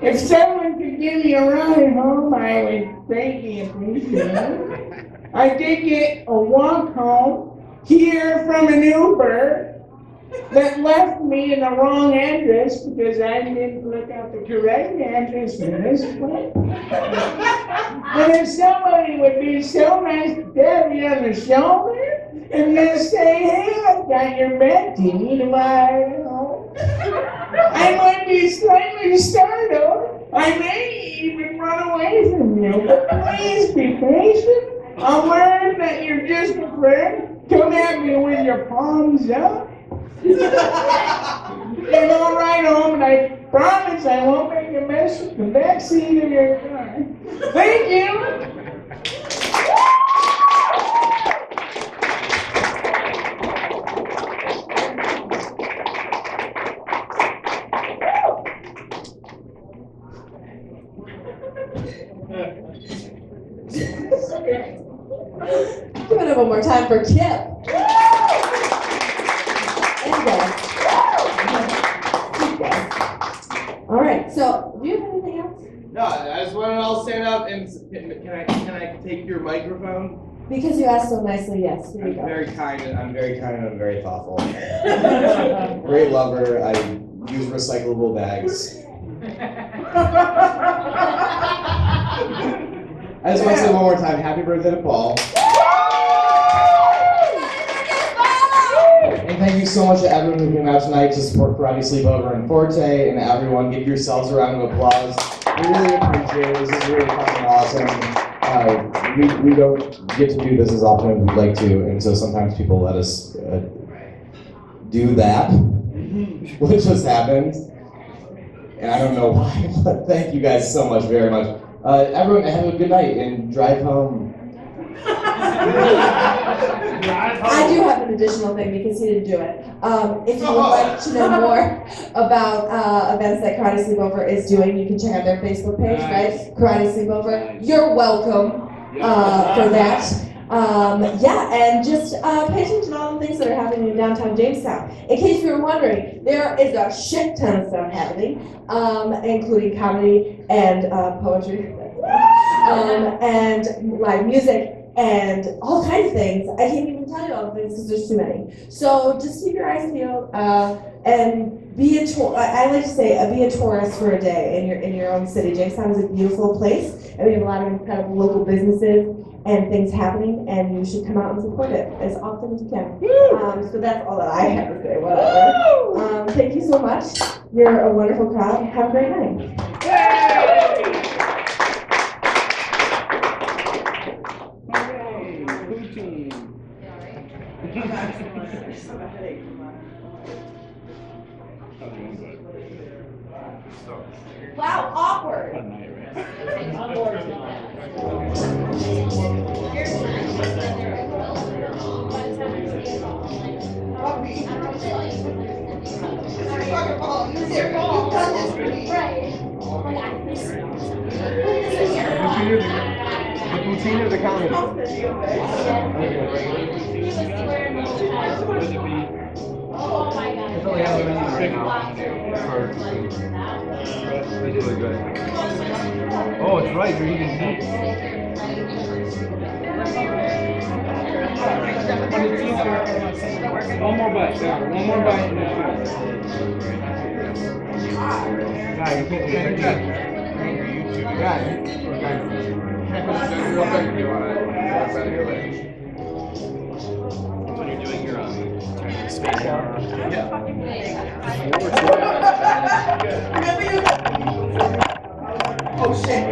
If someone could give me a ride home, I would greatly appreciate it. I did get a walk home here from an Uber that left me in the wrong address because I didn't look out the correct address for this place. But if somebody would be so nice to tap me on the shoulder and just say, hey, I've got your back, do you need a ride home? I might be slightly startled. I may even run away from you, but please be patient. I'll learn that you're just a friend. Come at me with your palms up. And I'll ride home, and I promise I won't make a mess with the back seat of your car. Thank you. Give it up one more time for Kip. All right, so do you have anything else? No, I just want to all stand up and can I take your microphone? Because you asked so nicely, yes. Here you I'm go. very kind and I'm very thoughtful. Great lover. I use recyclable bags. I just want to say one more time, happy birthday to Paul. And thank you so much to everyone who came out tonight to support Karate Sleepover and Forte, and everyone, give yourselves a round of applause. We really appreciate it. This is really fucking awesome. We don't get to do this as often as we'd like to, and so sometimes people let us do that, which just happens. And I don't know why, but thank you guys so much, very much. Everyone, have a good night and drive home. I do have an additional thing because he didn't do it. If you would like to know more about events that Karate Sleepover is doing, you can check out their Facebook page, right? Karate Sleepover. You're welcome for that. Yeah, and just pay attention to all the things that are happening in downtown Jamestown. In case you were wondering, there is a shit ton of stuff happening, including comedy and poetry, and live music, and all kinds of things. I can't even tell you all the things because there's too many. So just keep your eyes peeled and be a tour. I like to say be a tourist for a day in your own city. Jamestown is a beautiful place, and we have a lot of incredible local businesses and things happening, and you should come out and support it as often as you can. So that's all that I have to say. Whatever. Thank you so much. You're a wonderful crowd. Have a great night. Wow, awkward. Oh my God. It's only has a menu right now. It's really good. Oh, it's right. You're eating meat. One more bite, yeah, one more bite. Yeah, you can't eat it. Yeah. When you're doing your space Oh shit.